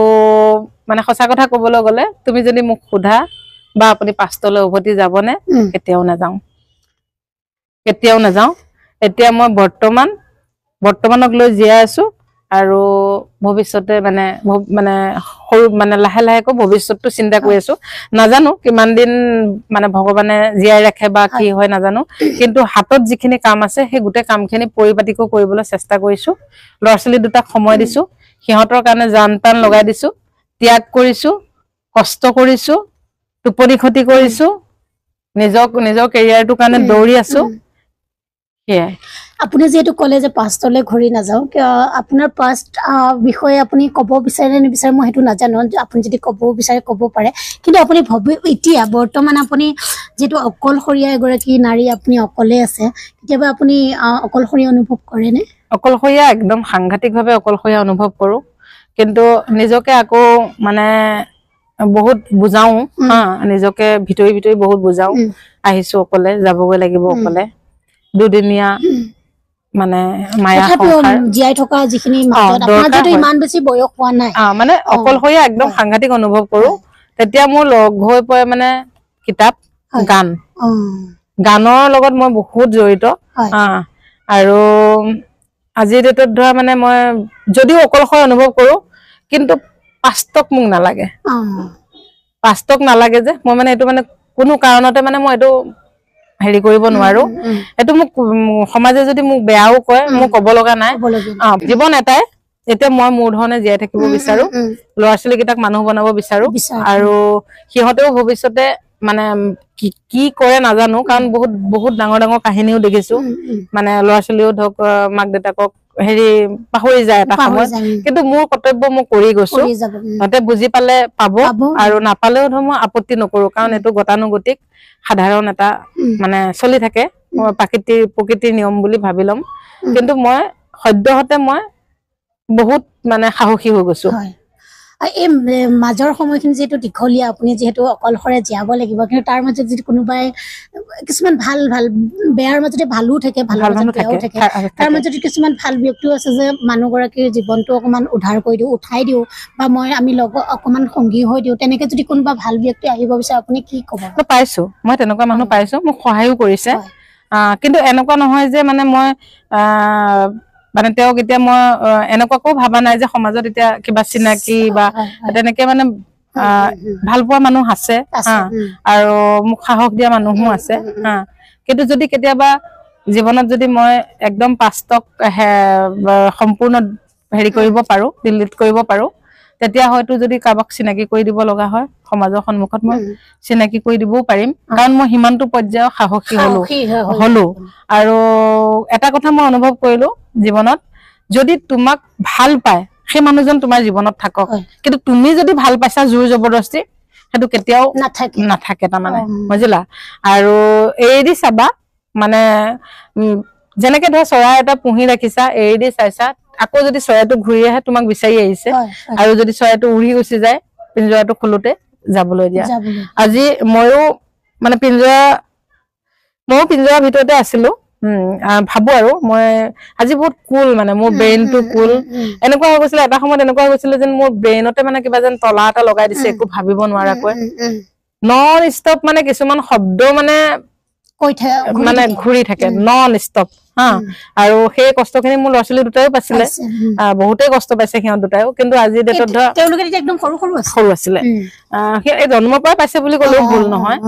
মানে সঁচা কথা ক'বলৈ গ'লে তুমি যদি মোক সোধা বা আপুনি পাষ্টলৈ উভতি যাবনে কেতিয়াও নাযাওঁ এতিয়া মই বৰ্তমানক লৈ জীয়াই আছো আৰু ভৱিষ্যতে মানে সৰু মানে লাহে লাহেকৈ ভৱিষ্যতটো চিন্তা কৰি আছো নাজানো কিমান দিন মানে ভগৱানে জীয়াই ৰাখে বা কি হয় নাজানো কিন্তু হাতত যিখিনি কাম আছে সেই গোটেই কামখিনি পৰিপাটিকৈ কৰিবলৈ চেষ্টা কৰিছো ল'ৰা ছোৱালী দুটাক সময় দিছো সিহঁতৰ কাৰণে জান প্ৰাণ লগাই দিছো ত্যাগ কৰিছো কষ্ট কৰিছো টোপনি ক্ষতি কৰিছো নিজৰ কেৰিয়াৰটোৰ কাৰণে দৌৰি আছো সেয়াই আপুনি যেহেতু ক'লে যে পাষ্টলৈ ঘূৰি নাযাওঁ আপোনাৰ পাষ্ট বিষয়ে আপুনি ক'ব বিচাৰে নিবিচাৰে মই সেইটো নাজানো আপুনি যদি ক'ব বিচাৰে ক'ব পাৰে কিন্তু আপুনি এতিয়া বৰ্তমান আপুনি যিহেতু অকলশৰীয়া এগৰাকী নাৰী আপুনি অকলে আছে কেতিয়াবা আপুনি অকলশৰীয়া অনুভৱ কৰেনে অকলশৰীয়া একদম সাংঘাতিকভাৱে অকলশৰীয়া অনুভৱ কৰোঁ কিন্তু নিজকে আকৌ মানে বহুত বুজাওঁ নিজকে ভিতৰি বহুত বুজাওঁ আহিছো অকলে যাবগৈ লাগিব অকলে দুদিনীয়া মানে মায়া সংসাৰ জীয়াই থকা যিখিনি আপোনাৰ যদি ইমান বেছি বয়স হোৱা নাই মানে অকলশৰীয়া একদম সাংঘাতিক অনুভৱ কৰোঁ তেতিয়া মোৰ লগ হৈ পৰে মানে কিতাপ গানৰ লগত মই বহুত জড়িত আৰু আজিৰ ডেটত ধৰা মানে মই যদিও অকলশৰীয়া অনুভৱ কৰোঁ কিন্তু পাষ্টক মোক নালাগে যে মই মানে এইটো মানে কোনো কাৰণতে মানে মই এইটো হেৰি কৰিব নোৱাৰো এইটো মোক সমাজে যদি মোক বেয়াও কয় মোক ক'ব লগা নাই জীৱন এটাই এতিয়া মই মোৰ ধৰণে জীয়াই থাকিব বিচাৰো ল'ৰা ছোৱালী কেইটাক মানুহ বনাব বিচাৰো আৰু সিহঁতেও ভৱিষ্যতে মানে কি কৰে নাজানো কাৰণ বহুত ডাঙৰ কাহিনীও দেখিছো মানে ল'ৰা ছোৱালীও ধৰক মাক দেউতাকক হেৰি পাহৰি যায় এটা সময়ত কিন্তু মোৰ কৰ্তব্য মই কৰি গৈছো সিহঁতে বুজি পালে পাব আৰু নাপালেও ধৰ মই আপত্তি নকৰো কাৰণ এইটো গতানুগতিক সাধাৰণ এটা মানে চলি থাকে প্ৰকৃতিৰ নিয়ম বুলি ভাবি ল'ম কিন্তু মই সদ্যহতে মই বহুত মানে সাহসী হৈ গৈছো এই মাজৰ সময়খিনি যিহেতু দীঘলীয়া আপুনি যিহেতু অকলশৰে জীয়াব লাগিব কিন্তু তাৰ মাজত যদি কোনোবাই কিছুমান ভাল বেয়াৰ মাজতে ভালো থাকে ভালৰ মাজত বেয়াও থাকে তাৰ মাজত কিছুমান ভাল ব্যক্তিও আছে যে মানুহগৰাকীৰ জীৱনটো অকণমান উদ্ধাৰ কৰি দিওঁ উঠাই দিওঁ বা আমি লগত অকণমান সংগী হৈ দিওঁ তেনেকে যদি কোনোবা ভাল ব্যক্তি আহিব বিচাৰে আপুনি কি ক'ব পাইছো মই তেনেকুৱা মানুহ পাইছো মোক সহায়ো কৰিছে কিন্তু এনেকুৱা নহয় যে মানে মই মানে তেওঁক এতিয়া মই এনেকুৱাকো ভাবা নাই যে সমাজত এতিয়া কিবা চিনাকি বা তেনেকে মানে ভাল পোৱা মানুহ আছে আৰু মোক সাহস দিয়া মানুহো আছে কিন্তু যদি কেতিয়াবা জীৱনত যদি মই একদম পাষ্টক সম্পূৰ্ণ হেৰি কৰিব পাৰো ডিলিট কৰিব পাৰো তেতিয়া হয়তো যদি কাবাক চিনাকি কৰি দিব লগা হয় সমাজৰ সন্মুখত মই চিনাকি কৰি দিবও পাৰিম কাৰণ মই হিমানটো পৰ্যায়ৰ সাহসী হলো আৰু এটা কথা মই অনুভৱ কৰিলো জীৱনত যদি তোমাক ভাল পায় সেই মানুহজন তোমাৰ জীৱনত থাকক কিন্তু তুমি যদি ভাল পাইছা জোৰ জবৰদস্তি হেতু কেতিয়াও নাথাকে তা মানে বুজিলা আৰু এই দি চাবা মানে যেনেকে ধৰ চৰাই এটা পুহি ৰাখিছা এৰি দি চাইছা আকৌ যদি চৰাইটো ঘূৰি আহে তোমাক বিচাৰি আহিছে আৰু যদি চৰাইটো উৰি গুচি যায় পিঞ্জৰাটো খুলোতে যাবলৈ দিয়া আজি ময়ো মানে পিঞ্জৰাৰ ভিতৰতে আছিলো ভাবো আৰু মই আজি বহুত কুল মানে মোৰ ব্ৰেইনটো কুল এনেকুৱা হৈ গৈছিল এটা সময়ত এনেকুৱা হৈ গৈছিল যেন মোৰ ব্ৰেইনতে মানে কিবা যেন তলা এটা লগাই দিছে একো ভাবিব নোৱাৰাকৈ নন ষ্টপ মানে কিছুমান শব্দ মানে ঘূৰি থাকে নন ষ্টপ আৰু সেই কষ্টখিনি মোৰ ল'ৰা ছোৱালী দুটাইও পাইছিলে বহুতেই কষ্ট পাইছে সিহঁত দুটাইও কিন্তু আজি ডেটত ধৰা তেওঁলোকে একদম সৰু আছিলে এই জন্মৰ পৰা পাইছে বুলি ক'লেও ভুল নহয়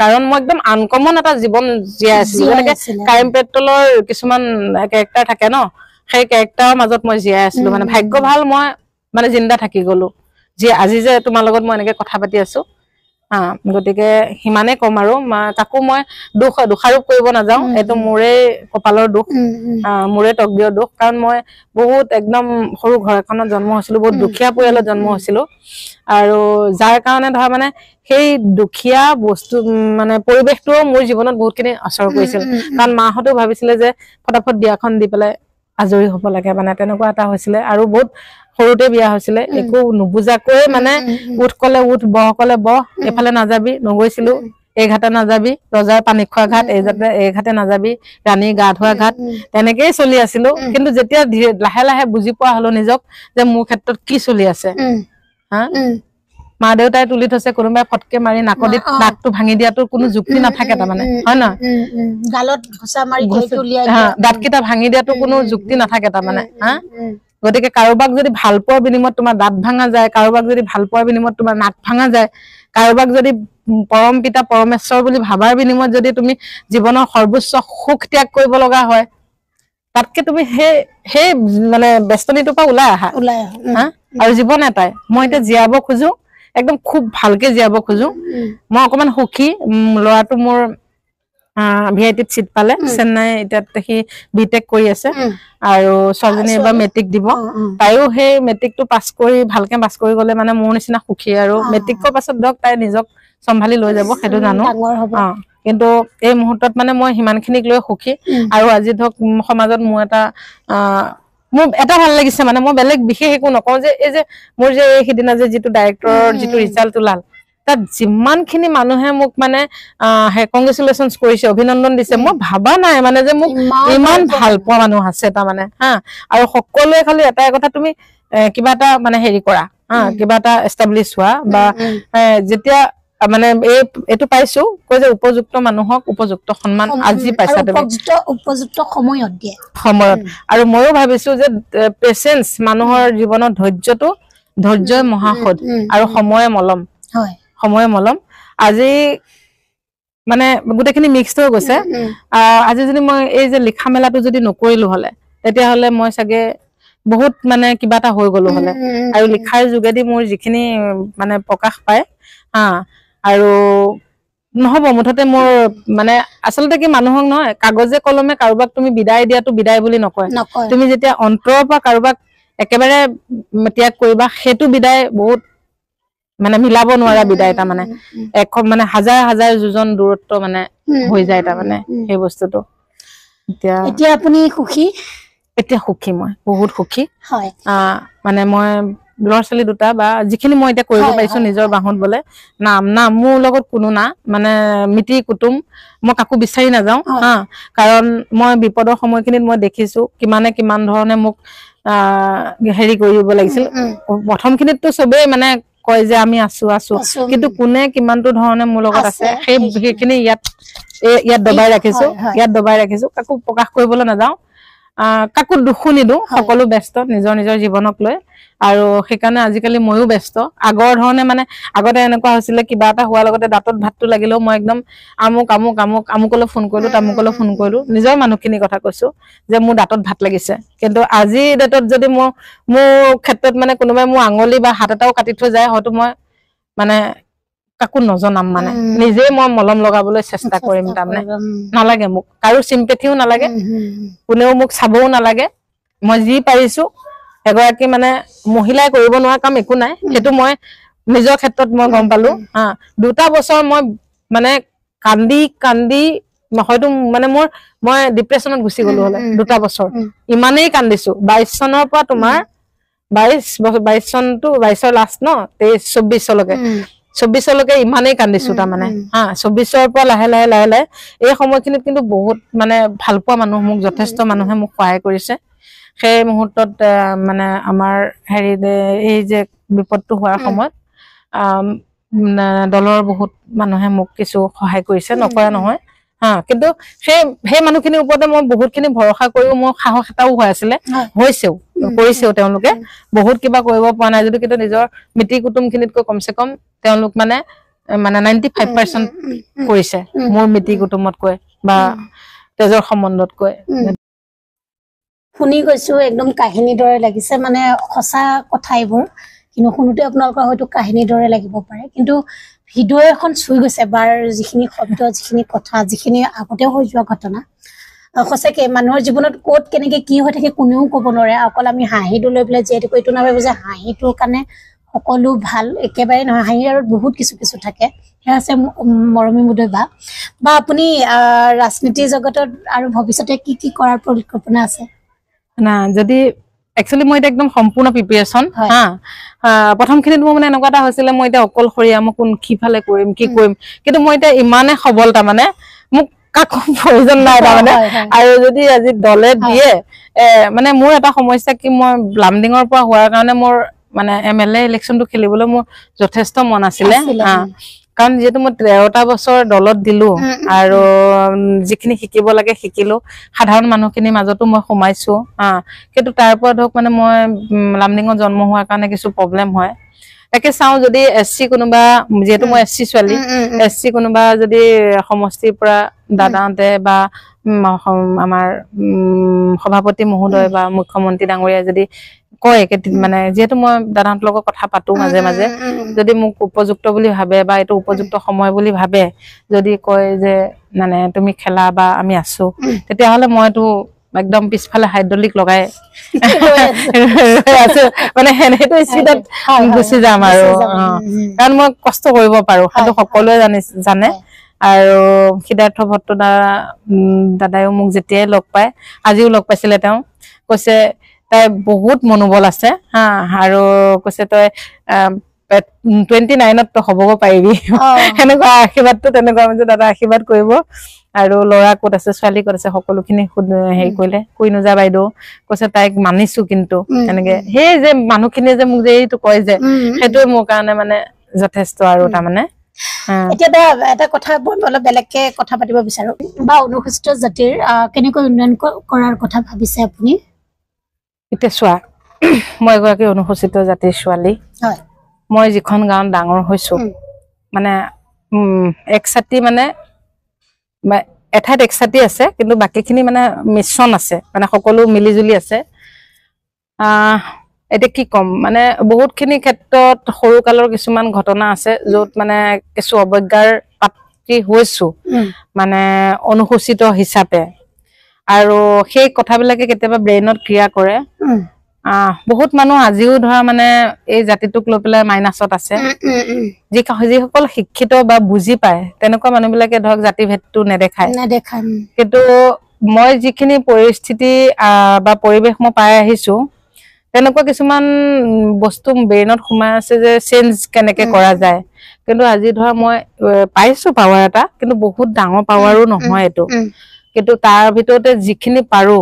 কাৰণ মই একদম আনকমন এটা জীৱন জীয়াই আছিলো যেনেকে ক্ৰাইম পেট্ৰলৰ কিছুমান কেৰেক্টাৰ থাকে ন সেই কেৰেক্টাৰৰ মাজত মই জীয়াই আছিলো মানে ভাগ্য ভাল মই মানে জিন্দা থাকি গলো আজি যে তোমাৰ লগত মই এনেকে কথা পাতি আছো গতিকে সিমানে কম আৰু কাকো মই দোষাৰোপ কৰিব নাযাওঁ এইটো মোৰে কপালৰ দুখ মোৰে তকদিৰৰ দুখ কাৰণ মই বহুত একদম সৰু ঘৰ এখনত জন্ম হৈছিলো বহুত দুখীয়া পৰিয়ালত জন্ম হৈছিলো আৰু যাৰ কাৰণে ধৰা মানে সেই দুখীয়া বস্তু মানে পৰিৱেশটোও মোৰ জীৱনত বহুতখিনি আচৰ কৰিছিল কাৰণ মাহঁতেও ভাবিছিলে যে ফটাফট বিয়াখন দি পেলাই আজৰি হ'ব লাগে মানে তেনেকুৱা এটা হৈছিলে আৰু বহুত সৰুতে বিয়া হৈছিলে একো নুবুজাকৈ মানে উঠ কলে উঠ বহ কলে বহ এফালে নাযাবি নগৈছিলো এই ঘাটে নাযাবি ৰজাৰ পানী খোৱা ঘাট এই ঘাটে নাযাবি ৰাণীৰ গা ধোৱা ঘাট তেনেকেই চলি আছিলো কিন্তু যেতিয়া লাহে লাহে বুজি পোৱা হলো নিজক যে মোৰ ক্ষেত্ৰত কি চলি আছে মা দেউতাই তুলি থৈছে কোনোবাই ফটকে মাৰি নাকদিত নাকটো ভাঙি দিয়াটো কোনো যুক্তি নাথাকে তাৰমানে হয় ন গালত ঘোচা মাৰি দাঁতকেইটা ভাঙি দিয়াটো কোনো যুক্তি নাথাকে তাৰমানে গতিকে কাৰোবাক যদি ভাল পোৱাৰ বিনিময়ত তোমাৰ দাঁত ভাঙা যায় কাৰোবাক যদি ভাল পোৱাৰ বিনিময়ত তোমাৰ নাক ভাঙা যায় কাৰোবাক যদি পৰম পিতা পৰমেশ্বৰ বুলি ভাবাৰ বিনিময়ত যদি তুমি জীৱনৰ সৰ্বোচ্চ সুখ ত্যাগ কৰিব লগা হয় তাতকে তুমি সেই মানে বেষ্টনীটোৰ পৰা ওলাই আহা আৰু জীৱন এটাই মই এতিয়া জীয়াব খোজো একদম খুব ভালকে জীয়াব খোজো মই অকমান সুখী ল'ৰাটো মোৰ ভিআইটিত সিট পালে চেন্নাই এতিয়া সি বিটেক কৰি আছে আৰু ছোৱালীজনী এবাৰ মেট্ৰিক দিব তাইও সেই মেট্ৰিকটো পাছ কৰি ভালকে পাছ কৰি গলে মানে মোৰ নিচিনা সুখী আৰু মেট্ৰিকৰ পাছত ধৰক তাই নিজক চম্ভালি লৈ যাব সেইটো জানো কিন্তু এই মুহূৰ্তত মানে মই সিমানখিনিক লৈ সুখী আৰু আজি ধৰক সমাজত মোৰ এটা ভাল লাগিছে মানে মই বেলেগ বিশেষ একো নকওঁ যে এই যে মোৰ যে এই সিদিনা যে যিটো ডাইৰেক্টৰৰ যিটো ৰিজাল্ট ওলাল তাত যিমানখিনি মানুহে মোক মানে কংগ্ৰেচুলেশ্যনছ কৰিছে অভিনন্দন দিছে মই ভাবা নাই মানে যে মোক ইমান ভাল পোৱা মানুহ আছে তাৰমানে আৰু সকলোৱে খালি এটাই কথা তুমি কিবা এটা মানে হেৰি কৰা কিবা এটা এষ্টাব্লিছ হোৱা বা যেতিয়া মানে এইটো পাইছো কৈ যে উপযুক্ত মানুহক উপযুক্ত সন্মান আজি পাইছা তুমি উপযুক্ত সময়ত দিয়ে আৰু ময়ো ভাবিছো যে পেচেন্স মানুহৰ জীৱনত ধৈৰ্যই মহাসৌধ আৰু সময়ে মলম আজি মানে গোটেইখিনি মিক্সড হৈ গৈছে আজি যদি মই এই যে লিখা মেলাটো যদি নকৰিলো হলে তেতিয়াহ'লে মই চাগে বহুত মানে কিবা এটা হৈ গলো হলে আৰু লিখাৰ যোগেদি মোৰ যিখিনি মানে প্ৰকাশ পায় আৰু নহব মুঠতে মোৰ মানে আচলতে কি মানুহক নহয় কাগজে কলমে কাৰোবাক তুমি বিদায় দিয়াটো বিদায় বুলি নকয় তুমি যেতিয়া অন্তৰৰ পৰা কাৰোবাক একেবাৰে ত্যাগ কৰিবা সেইটো বিদায় বহুত মানে মিলাব নোৱাৰা বিদায় এটা মানে মানে হাজাৰ হাজাৰ যোজন দূৰত্ব মানে হৈ যায় তাৰমানে সেই বস্তুটো এতিয়া আপুনি সুখী এতিয়া সুখী মই বহুত সুখী মানে মই ল'ৰা ছোৱালী দুটা বা যিখিনি মই এতিয়া কৰিব পাৰিছো নিজৰ বাহুত বোলে না মোৰ লগত কোনো না মানে মিতি কুটুম মই কাকো বিচাৰি নাযাওঁ কাৰণ মই বিপদৰ সময়খিনিত মই দেখিছো কিমান ধৰণে মোক হেৰি কৰিব লাগিছিল প্ৰথমখিনিততো চবেই মানে কয় যে আমি আছো কিন্তু কোনে কিমানটো ধৰণে মোৰ লগত আছে সেইখিনি ইয়াত দবাই ৰাখিছো কাকো প্ৰকাশ কৰিবলৈ নাযাওঁ কাকো দুখো নিদো সকলো ব্যস্ত নিজৰ নিজৰ জীৱনক লৈ আৰু সেইকাৰণে আজিকালি ময়ো ব্যস্ত আগৰ ধৰণে মানে আগতে এনেকুৱা হৈছিলে কিবা এটা হোৱাৰ লগতে দাঁতত ভাতটো লাগিলেও মই একদম আমুকলৈ ফোন কৰিলো তামুকলৈ ফোন কৰিলো নিজৰ মানুহখিনিৰ কথা কৈছো যে মোৰ দাঁতত ভাত লাগিছে কিন্তু আজি ডেটত যদি মোৰ ক্ষেত্ৰত মানে কোনোবাই মোৰ আঙুলি বা হাত এটাও কাটি থৈ যায় হয়তো মই মানে কাকো নজনাম মানে নিজে মই মলম লগাবলৈ চেষ্টা কৰিম তাৰমানে নালাগে মোক কাৰো চিম্পেথিও নালাগে কোনেও মোক চাবও নালাগে মই যি পাৰিছো এগৰাকী মানে মহিলাই কৰিব নোৱাৰা কাম একো নাই সেইটো মই নিজৰ ক্ষেত্ৰত মই গম পালো দুটা বছৰ মই মানে কান্দি হয়তো মানে মই ডিপ্ৰেছনত গুচি গলো হলে দুটা বছৰ ইমানেই কান্দিছো 22 চনৰ পৰা তোমাৰ 22 চনটো 22ৰ লাষ্ট ন 23 24লৈকে 24লৈকে ইমানেই কান্দিছো তাৰমানে 24ৰ পৰা লাহে লাহে এই সময়খিনিত কিন্তু বহুত মানে ভাল পোৱা মানুহ মোক যথেষ্ট মানুহে মোক সহায় কৰিছে সেই মুহূৰ্তত মানে আমাৰ হেৰি এই যে বিপদটো হোৱাৰ সময়ত দলৰ বহুত মানুহে মোক কিছু সহায় কৰিছে নকৰা নহয় কিন্তু সেই মানুহখিনিৰ ওপৰতে মই বহুতখিনি ভৰসা কৰিও মোৰ সাহস এটাও হৈ আছিলে কৰিছেও তেওঁলোকে বহুত কিবা কৰিব পৰা নাই যদি কিন্তু নিজৰ মিতি কুটুমখিনিতকৈ কমচে কম তেওঁলোক মানে 95% কৰিছে মোৰ মিতি কুটুমতকৈ বা তেজৰ সম্বন্ধতকৈ শুনি গৈছো একদম কাহিনীৰ দৰে লাগিছে মানে সঁচা কথা এইবোৰ কিন্তু শুনোতে আপোনালোকৰ হয়তো কাহিনীৰ দৰে লাগিব পাৰে কিন্তু ভিডিঅ' এখন চুই গৈছে বাৰ যিখিনি শব্দ যিখিনি কথা যিখিনি আগতে হৈ যোৱা ঘটনা সঁচাকে মানুহৰ জীৱনত ক'ত কেনেকে কি হৈ থাকে কোনেও ক'ব নোৱাৰে অকল আমি হাঁহিটো লৈ পেলাই যিহেতু এইটো নাভাবে যে হাঁহিটোৰ কাৰণে সকলো ভাল একেবাৰে নহয় হাঁহিৰ আৰু বহুত কিছু থাকে সেয়া আছে মৰমী মুদৈ বা আপুনি ৰাজনীতি জগতত আৰু ভৱিষ্যতে কি কৰাৰ পৰিকল্পনা আছে না যদি একচুয়ালি মই একদম সম্পূৰ্ণ প্ৰিপাৰেচন প্ৰথমখিনিত মোৰ মানে এনেকুৱা এটা হৈছিলে মই এতিয়া অকলশৰীয়া মই কোন কিফালে কৰিম কি কৰিম কিন্তু মই এতিয়া ইমানে সবল তাৰমানে মোক কাকো প্ৰয়োজন নাই তাৰমানে আৰু যদি আজি দলে দিয়ে মানে মোৰ এটা সমস্যা কি মই লামডিঙৰ পৰা হোৱাৰ কাৰণে মোৰ মানে MLA ইলেকশ্যনটো খেলিবলৈ মোৰ যথেষ্ট মন আছিলে কাৰণ যেহেতু মই 13টা বছৰ দলত দিলো আৰু যিখিনি শিকিব লাগে শিকিলো সাধাৰণ মানুহখিনিৰ মাজতো মই সোমাইছো কিন্তু তাৰ পৰা ধৰক মানে মই লামডিঙত জন্ম হোৱাৰ কাৰণে কিছু প্ৰব্লেম হয় তাকে চাও যদি SC কোনোবা যেহেতু মই SC ছোৱালী SC কোনোবা যদি সমষ্টিৰ পৰা দাদাতে বা আমাৰ সভাপতি মহোদয় বা মুখ্যমন্ত্ৰী ডাঙৰীয়া যদি কয় মানে যেহেতু মই দাদাহঁতৰ লগত কথা পাতো মাজে মাজে যদি মোক উপযুক্ত বুলি ভাবে বা এইটো উপযুক্ত সময় বুলি ভাবে যদি কয় যে মানে তুমি খেলা বা আমি আছো তেতিয়াহ'লে মইতো একদম পিছফালে হাইড্ৰলিক লগাই আছো মানে সেইটো স্পীডত গুচি যাম আৰু কাৰণ মই কষ্ট কৰিব পাৰো সেইটো সকলোৱে জানে আৰু সিদ্ধাৰ্থ ভট্ট দাদায়ো মোক যেতিয়াই লগ পায় আজিও লগ পাইছিলে তেওঁ কৈছে তাই বহুত মনোবল আছে আৰু কৈছে তই 29ত তো হ'বগৈ পাৰিবি সেনেকুৱা আশীৰ্বাদটো তেনেকুৱা মানে দাদা আশীৰ্বাদ কৰিব আৰু ল'ৰা ক'ত আছে ছোৱালী ক'ত আছে সকলোখিনি হেৰি কৰিলে কৈ নোযা বাইদেউ কৈছে তাইক মানিছো কিন্তু এনেকে সেই যে মানুহখিনিয়ে যে মোক যে এইটো কয় যে সেইটোৱে মোৰ কাৰণে মানে যথেষ্ট আৰু তাৰমানে এতিয়া এটা কথা অলপ বেলেগকে কথা পাতিব বিচাৰো বা অনুসূচিত জাতিৰ কেনেকৈ উন্নয়ন কৰাৰ কথা ভাবিছে আপুনি এতিয়া চোৱা মই এগৰাকী অনুসূচিত জাতিৰ ছোৱালী মই যিখন গাঁৱত ডাঙৰ হৈছো মানে এক ছাতি মানে এঠাইত এক ছাতি আছে কিন্তু বাকীখিনি মানে মিশ্ৰণ আছে মানে সকলো মিলিজুলি আছে এতিয়া কি কম মানে বহুতখিনি ক্ষেত্ৰত সৰু কালৰ কিছুমান ঘটনা আছে য'ত মানে কিছু অৱজ্ঞাৰ পাত্ৰী হৈছো মানে অনুসূচিত হিচাপে আৰু সেই কথাবিলাকে কেতিয়াবা ব্ৰেইনত ক্ৰিয়া কৰে বহুত মানুহ আজিও ধৰা মানে এই জাতিটোক লৈ পেলাই মাইনাছত আছে যিসকল শিক্ষিত বা বুজি পায় তেনেকুৱা মানুহবিলাকে ধৰক জাতি ভেদটো নেদেখায় কিন্তু মই যিখিনি পৰিস্থিতি বা পৰিৱেশ মই পাই আহিছো তেনেকুৱা কিছুমান বস্তু ব্ৰেইনত সোমাই আছে যে চেঞ্জ কেনেকে কৰা যায় কিন্তু আজি ধৰা মই পাইছো পাৱাৰ এটা কিন্তু বহুত ডাঙৰ পাৱাৰো নহয় এইটো কিন্তু তাৰ ভিতৰতে যিখিনি পাৰো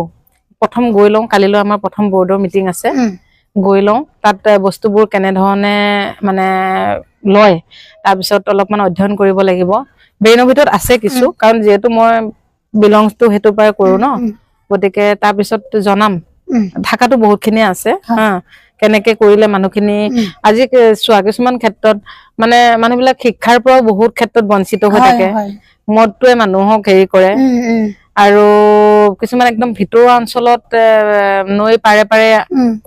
প্ৰথম গৈ লওঁ কালিলৈ আমাৰ প্ৰথম বৰ্ডৰ মিটিং আছে গৈ লওঁ তাত বস্তুবোৰ কেনেধৰণে মানে লয় তাৰপিছত অলপমান অধ্যয়ন কৰিব লাগিব ব্ৰেইনৰ ভিতৰত আছে কিছু কাৰণ যিহেতু মই বিলংছ টু সেইটো পৰাই কৰো ন গতিকে তাৰ পিছত জনাম ঢাকাটো বহুতখিনি আছে হা কেনেকে কৰিলে মানুহখিনি আজি চোৱা কিছুমান ক্ষেত্ৰত মানে মানুহবিলাক শিক্ষাৰ পৰাও বহুত ক্ষেত্ৰত বঞ্চিত হৈ থাকে মদটোৱে মানুহক হেৰি কৰে আৰু কিছুমান একদম ভিতৰুৱা অঞ্চলত নৈ পাৰে পাৰে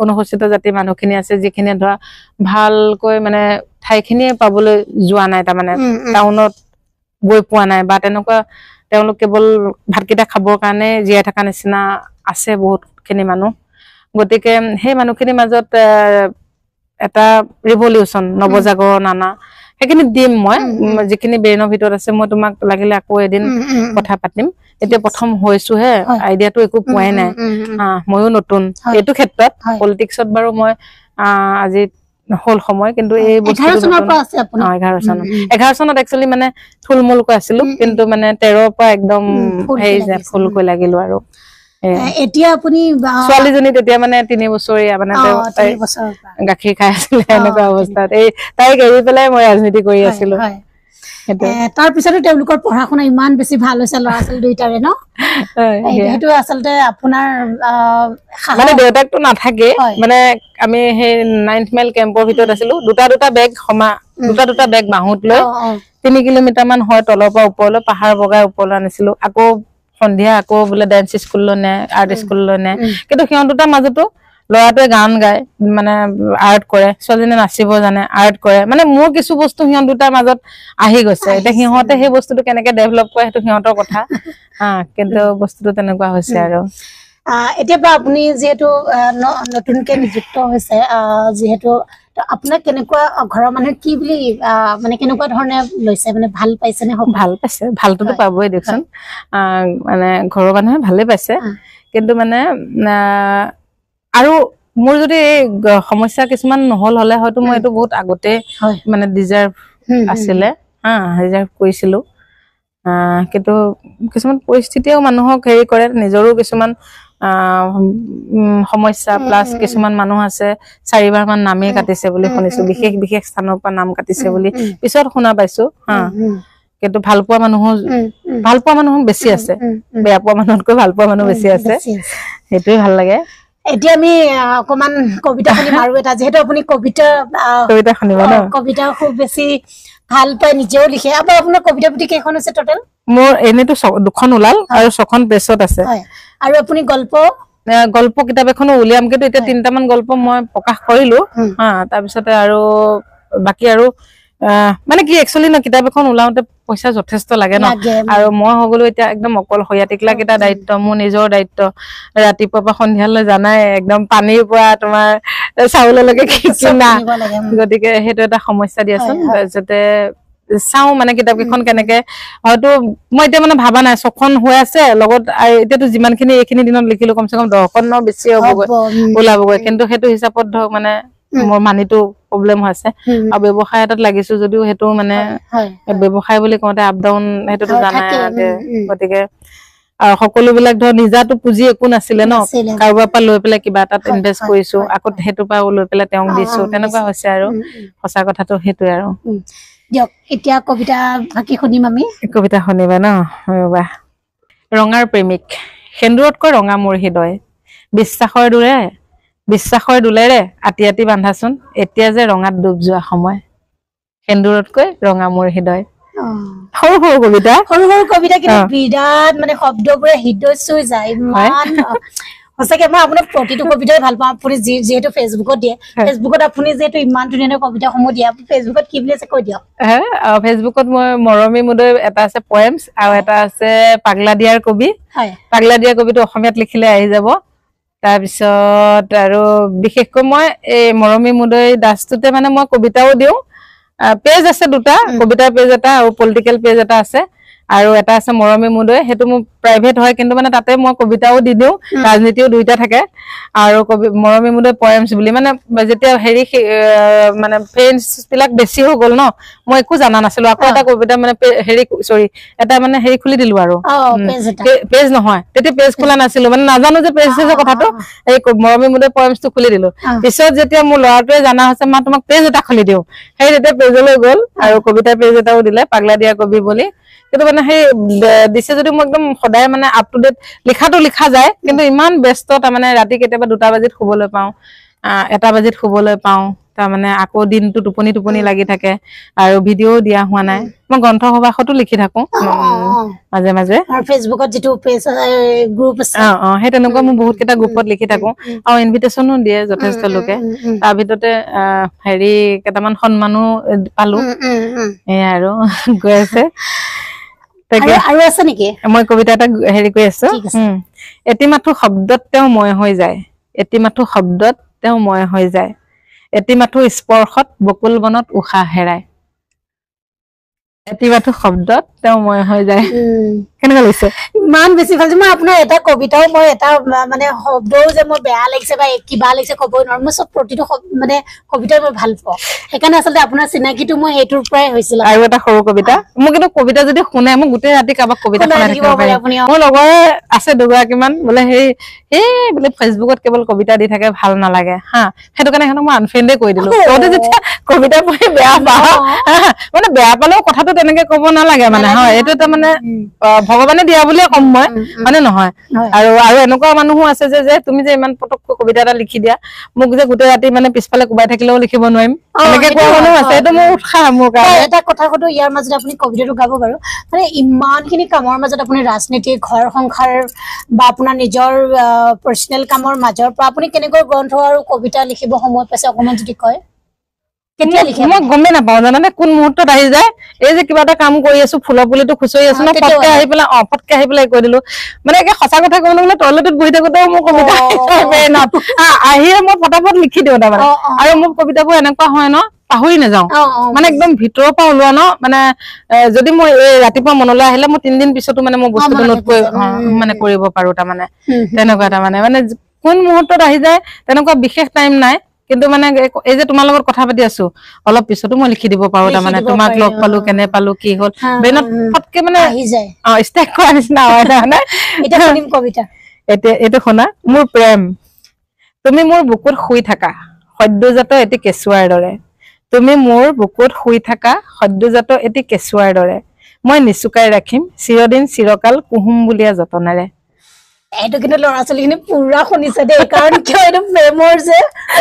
অনুসূচিত জাতিৰ মানুহখিনি আছে যিখিনি ধৰা ভালকৈ মানে ঠাইখিনিয়ে পাবলৈ যোৱা নাই তাৰমানে টাউনত গৈ পোৱা নাই বা তেনেকুৱা তেওঁলোক কেৱল ভাতকেইটা খাবৰ কাৰণে জীয়াই থকা নিচিনা আছে বহুতখিনি মানুহ গতিকে সেই মানুহখিনিৰ মাজত এটা ৰিভলিউচন নৱজাগৰণ আনা সেইখিনি দিম মই যিখিনি ব্ৰেইনৰ ভিতৰত আছে মই তোমাক লাগিলে আকৌ এদিন কথা পাতিম এতিয়া প্ৰথম হৈছোহে আইডিয়াটো একো পোৱাই নাই ময়ো নতুন এইটো ক্ষেত্ৰত পলিটিক্সত বাৰু মই আজি হল সময় কিন্তু এই বস্তুটো 11 চনত একচুয়ালি মানে থুলমুলকৈ আছিলো কিন্তু মানে 13 পৰা একদম হেই যে ফুলকৈ লাগিলো আৰু এতিয়া আপুনি ছোৱালীজনী তেতিয়া মানে 3 বছৰীয়া মানে গাখীৰ খাই আছিলে এনেকুৱা অৱস্থাত এই তাইক এৰি পেলাই মই ৰাজনীতি কৰি আছিলো তাৰ পিছতো তেওঁলোকৰ পঢ়া শুনা ইমান বেছি ভাল হৈছে ল'ৰা ছোৱালী দুইটাৰে ন সেইটো আচলতে আপোনাৰ মানে দেউতাকটো নাথাকে মানে আমি সেই 9th মাইল কেম্পৰ ভিতৰত আছিলো দুটা বেগ সমা দুটা বেগ বাহুত লৈ 3 কিলোমিটাৰ মান হয় তলৰ পৰা ওপৰলৈ পাহাৰ বগাই ওপৰলৈ আনিছিলো আকৌ সন্ধিয়া আকৌ বোলে ডান্স স্কুললৈ নে আৰ্ট স্কুললৈ নে কিন্তু সিহঁত দুটাৰ মাজতো লৰাটোৱে গান গায় মানে আৰ্ট কৰে ছোৱালীজনী নাচিব জানে আৰ্ট কৰে মানে মোৰ কিছু বস্তু সিহঁত দুটাৰ মাজত আহি গৈছে এতিয়া সিহঁতে সেই বস্তুটো কেনেকে ডেভেলপ কৰে সেইটো সিহঁতৰ কথা কিন্তু বস্তুটো তেনেকুৱা হৈছে আৰু এতিয়া আপুনি যেহেতু নতুনকে নিযুক্ত হৈছে যেহেতু আপোনাক কেনেকুৱা ঘৰৰ মানুহে কি বুলি মানে কেনেকুৱা ধৰণে লৈছে মানে ভাল পাইছে নে ভাল পাইছে ভালটোতো পাবই দেখোন মানে ঘৰৰ মানুহে ভালে পাইছে কিন্তু মানে আৰু মোৰ যদি সমস্যা কিছুমান নহল হলে হয়তো মই এইটো বহুত আগতে মানে ডিজাৰ্ভ আছিলে ডিজাৰ্ভ কৰিছিলো কিন্তু কিছুমান পৰিস্থিতিও মানুহক হেৰি কৰে নিজৰো কিছুমান সমস্যা প্লাস কিছুমান মানুহ আছে 4বাৰ মান নামে কাটিছে বুলি শুনিছো বিশেষ স্থানৰ পৰা নাম কাটিছে বুলি পিছত শুনা পাইছো কিন্তু ভাল পোৱা মানুহ বেছি আছে বেয়া পোৱা মানুহতকৈ ভাল পোৱা মানুহ বেছি আছে সেইটোৱে ভাল লাগে এতিয়া আমি অকমান কবিতা শুনিম আৰু এটা যেহেতু আপুনি কবিতা শুনিব ন কবিতা খুব বেছি ভাল পায় নিজেও লিখে আপোনাৰ কবিতা পুথি কেইখন আছে টোটাল মোৰ এনেটো 2খন ওলাল আৰু 6খন প্ৰেছত আছে আৰু আপুনি গল্প কিতাপ এখনো উলিয়াম কিন্তু এতিয়া 3টা মান গল্প মই প্ৰকাশ কৰিলো তাৰ পিছতে আৰু বাকি আৰু মানে কি একচুয়ালি না কিতাপ এখন ওলাওতে পইচা যথেষ্ট লাগে ন আৰু মই হগলো এতিয়া একদম অকলশৰীয়া টিকলা কিটা দায়িত্ব মোৰ নিজৰ দায়িত্ব ৰাতিপুৱা পৰা সন্ধিয়ালৈ জানাই একদম পানীৰ পৰা তোমাৰ চাউললৈকে কিনা গতিকে হেতু এটা সমস্যা দিয়াচোন তাৰপিছতে চাও মানে কিতাপ কেখন কেনেকে হয়তো মই এতিয়া মানে ভাবা নাই 6খন হৈ আছে লগত এতিয়াতো যিমানখিনি এইখিনি দিনত লিখিলো কমসে কম 10খন বেছি হ'বগৈ ওলাবগৈ কিন্তু হেতু হিচাপত ধৰক মানে মোৰ মানিটো প্ৰবলেম হৈছে আৰু ব্যৱসায় এটাত লাগিছো যদিও হেতু মানে ব্যৱসায় বুলি কওঁতে আপ ডাউন হেতুটো জানাই গতিকে আৰু সকলো বিলাক ধৰ নিজাটো পুঁজি একো নাছিলে ন কাৰোবাৰ পৰা লৈ পেলাই কিবা এটাত ইনভেষ্ট কৰিছো আকৌ হেতু পৰা লৈ পেলাই তেওঁক দিছো তেনেকুৱা হৈছে আৰু সঁচা কথাটো হেতুৱে আৰু দিয়ক এতিয়া কবিতা বাকি শুনিম আমি কবিতা শুনিবা ন ৰবা ৰঙাৰ প্ৰেমিক সেন্দুৰতকৈ ৰঙা মোৰ হৃদয় বিশ্বাসৰ দুলেৰে আতি আতি বান্ধাচোন এতিয়া যে ৰঙাত ডুব যোৱা সময় সেন্দুৰতকৈ ৰঙা মোৰ হৃদয় সৰু কবিতা কিন্তু বিৰাট মানে শব্দবোৰে হৃদয় চুই যায় ইমান সঁচাকে মই আপোনাৰ প্ৰতিটো কবিতাই ভাল পাওঁ আপুনি যেহেতু ফেচবুকত দিয়ে ফেচবুকত আপুনি যেহেতু ইমান ধুনীয়া কবিতাসমূহ দিয়ে ফেচবুকত কি বুলি আছে কৈ দিয়ক ফেচবুকত মই মৰমী মুদৈ এটা আছে পয়েমছ আৰু এটা আছে পাগলা দিয়াৰ কবি পাগলা দিয়াৰ কবিটো অসমীয়াত লিখিলে আহি যাব তাৰপিছত আৰু বিশেষকৈ মই এই মৰমী মুদৈ দাসটোতে মানে মই কবিতাও দিওঁ পেজ আছে দুটা কবিতাৰ পেজ এটা আৰু পলিটিক্যাল পেজ এটা আছে আৰু এটা আছে মৰমী মুদৈ হেতু মোৰ প্ৰাইভেট হয় কিন্তু মানে তাতে মই কবিতাও দি দিওঁ ৰাজনীতিও দুইটা থাকে আৰু মৰমী মুদৈ পয়েমছ বুলি মানে যেতিয়া হেৰি মানে ফ্ৰেন্ডছ বিলাক বেছি হৈ গল ন মই একো জানা নাছিলো আকৌ এটা কবিতা মানে হেৰি সৰি এটা মানে হেৰি খুলি দিলো আৰু পেজ নহয় তেতিয়া পেজ খোলা নাছিলো মানে নাজানো যে পেজ আছে কথাটো এই মৰমী মুদৈ পয়েমছটো খুলি দিলো পিছত যেতিয়া মোৰ ল'ৰাটোৱে জানা হৈছে মা তোমাক পেজ এটা খুলি দিও সেই তেতিয়া পেজলৈ গল আৰু কবিতা পেজ এটাও দিলে পাগলা দিয়া কবি বুলি কিন্তু কবিতাটো মানে সেই দিছে যদি মই একদম সদায় মানে আপ টু ডেট লিখাটো লিখা যায় কিন্তু ইমান ব্যস্ত তাৰমানে ৰাতি কেতিয়াবা 2টা বাজিত শুবলৈ পাওঁ 1টা বাজিত শুবলৈ পাওঁ তাৰমানে আকৌ দিনটো টোপনি লাগি থাকে আৰু ভিডিঅ' দিয়া হোৱা নাই মই গ্ৰন্থ সভাখতো লিখি থাকো মাজে মাজে আৰু ফেচবুকত যেটো পেজ গ্ৰুপ আছে সেই তেনেকুৱা মই বহুত কেইটা গ্ৰুপত লিখি থাকো আৰু ইনভিটেশনো দিয়ে যথেষ্ট লোকে তাৰ ভিতৰতে হেৰি কেইটামান সন্মানো পালো এই আৰু গৈ আছে আৰু আছে নেকি মই কবিতা এটা হেৰি কৈ আছো এটিমাথো শব্দত তেওঁ ময় হৈ যায় এটিমাথো শব্দত তেওঁ ময় হৈ যায় এটিমাথো স্পৰ্শত বকুল বনত উশাহ হেৰায় এটিমাথো শব্দত তেওঁ ময় হৈ যায় কেনেকুৱা লাগিছে ইমান বেছি ভাল মই আপোনাৰ এটা কবিতাও মই এটা মানে শব্দও যে মই বেয়া লাগিছে বা কিবা লাগিছে ক'বই নোৱাৰো মই সব প্ৰতিটো মানে কবিতাই মই ভাল পাওঁ সেইকাৰণে আচলতে আপোনাৰ চিনাকিটো মই হেতুৰ পৰাই হৈছিল আৰু এটা সৰু কবিতা মই কিন্তু কবিতা যদি শুনে মই গোটেই ৰাতি কাবাক কবিতা শুনাই থাকিব পাৰিম মোৰ লগৰে আছে দুগৰাকীমান বোলে এই বোলে ফেচবুকত কেৱল কবিতা দি থাকে ভাল নালাগে হা সেইটো কাৰণে এখন মই আনফ্ৰেণ্ডে কৈ দিলো তহঁতে যেতিয়া কবিতা পঢ়ি বেয়া পাওঁ মানে বেয়া পালেও কথাটো তেনেকে ক'ব নালাগে মানে হয় এইটো এটা মানে ভগৱানে দিয়া বুলিয়ে কম মই মানে নহয় আৰু এনেকুৱা মানুহো আছে যে তুমি যে ইমান পটককৈ কবিতা এটা লিখি দিয়া মোক যে গোটেই ৰাতি মানে পিছফালে কোবাই থাকিলেও লিখিব নোৱাৰিম এনেকে কোৱা মানুহ আছে এইটো মোৰ উৎসাহ মোৰ কাৰণে এটা কথা কতো ইয়াৰ মাজত আপুনি কবিতাটো গাব বাৰু মানে ইমানখিনি কামৰ মাজত আপুনি ৰাজনীতি ঘৰ সংসাৰ বা আপোনাৰ নিজৰ পাৰ্সোনাল কামৰ মাজৰ পৰা আপুনি কেনেকৈ গ্ৰন্থ আৰু কবিতা লিখিব সময় পাইছে অকমান যদি কয় কেতিয়া লিখে মই গমেই নাপাওঁ জানানে কোন মুহূৰ্তত আহি যায় এই যে কিবা এটা কাম কৰি আছো ফুলৰ পুলিটো খুচৰি আছো ন ফটকে আহি পেলাই কৈ দিলো মানে একে সঁচা কথা ক'বলৈ গ'লে টয়লেটত বহি থাকোতেও মোৰ কবিতা আহিয়ে মই ফটাফট লিখি দিওঁ তাৰমানে আৰু মোৰ কবিতাবোৰ এনেকুৱা হয় ন পাহৰি নাযাওঁ মানে একদম ভিতৰৰ পৰা ওলোৱা ন মানে যদি মই এই ৰাতিপুৱা মনলৈ আহিলে মই 3 দিন পিছতো মানে মই বস্তুটো নোট কৰি মানে কৰিব পাৰো তাৰমানে তেনেকুৱা তাৰমানে মানে কোন মুহূৰ্তত আহি যায় তেনেকুৱা বিশেষ টাইম নাই কিন্তু মানে এই যে তোমাৰ লগত কথা পাতি আছো অলপ পিছতো মই লিখি দিব পাৰো তাৰমানে তোমাক লগ পালো কেনে পালো কি হল বেনত ফটকে মানে আহি যায় ষ্টেক কৰা নিচিনা হয় তাৰমানে এটা শুনিম কবিতা এইটো শুনা মোৰ প্ৰেম তুমি মোৰ বুকুত শুই থাকা সদ্যজাত এটি কেঁচুৱাৰ দৰে তুমি মোৰ বুকুত শুই থাকা সদ্যজাত এটি কেঁচুৱাৰ দৰে মই নিচুকাই ৰাখিম চিৰদিন চিৰকাল কুহুম বুলিয়া যতনেৰে এইটো কিন্তু ল'ৰা ছোৱালীখিনি পুৰা শুনিছে দেই কাৰণ কিয় এইটো প্ৰেমৰ যে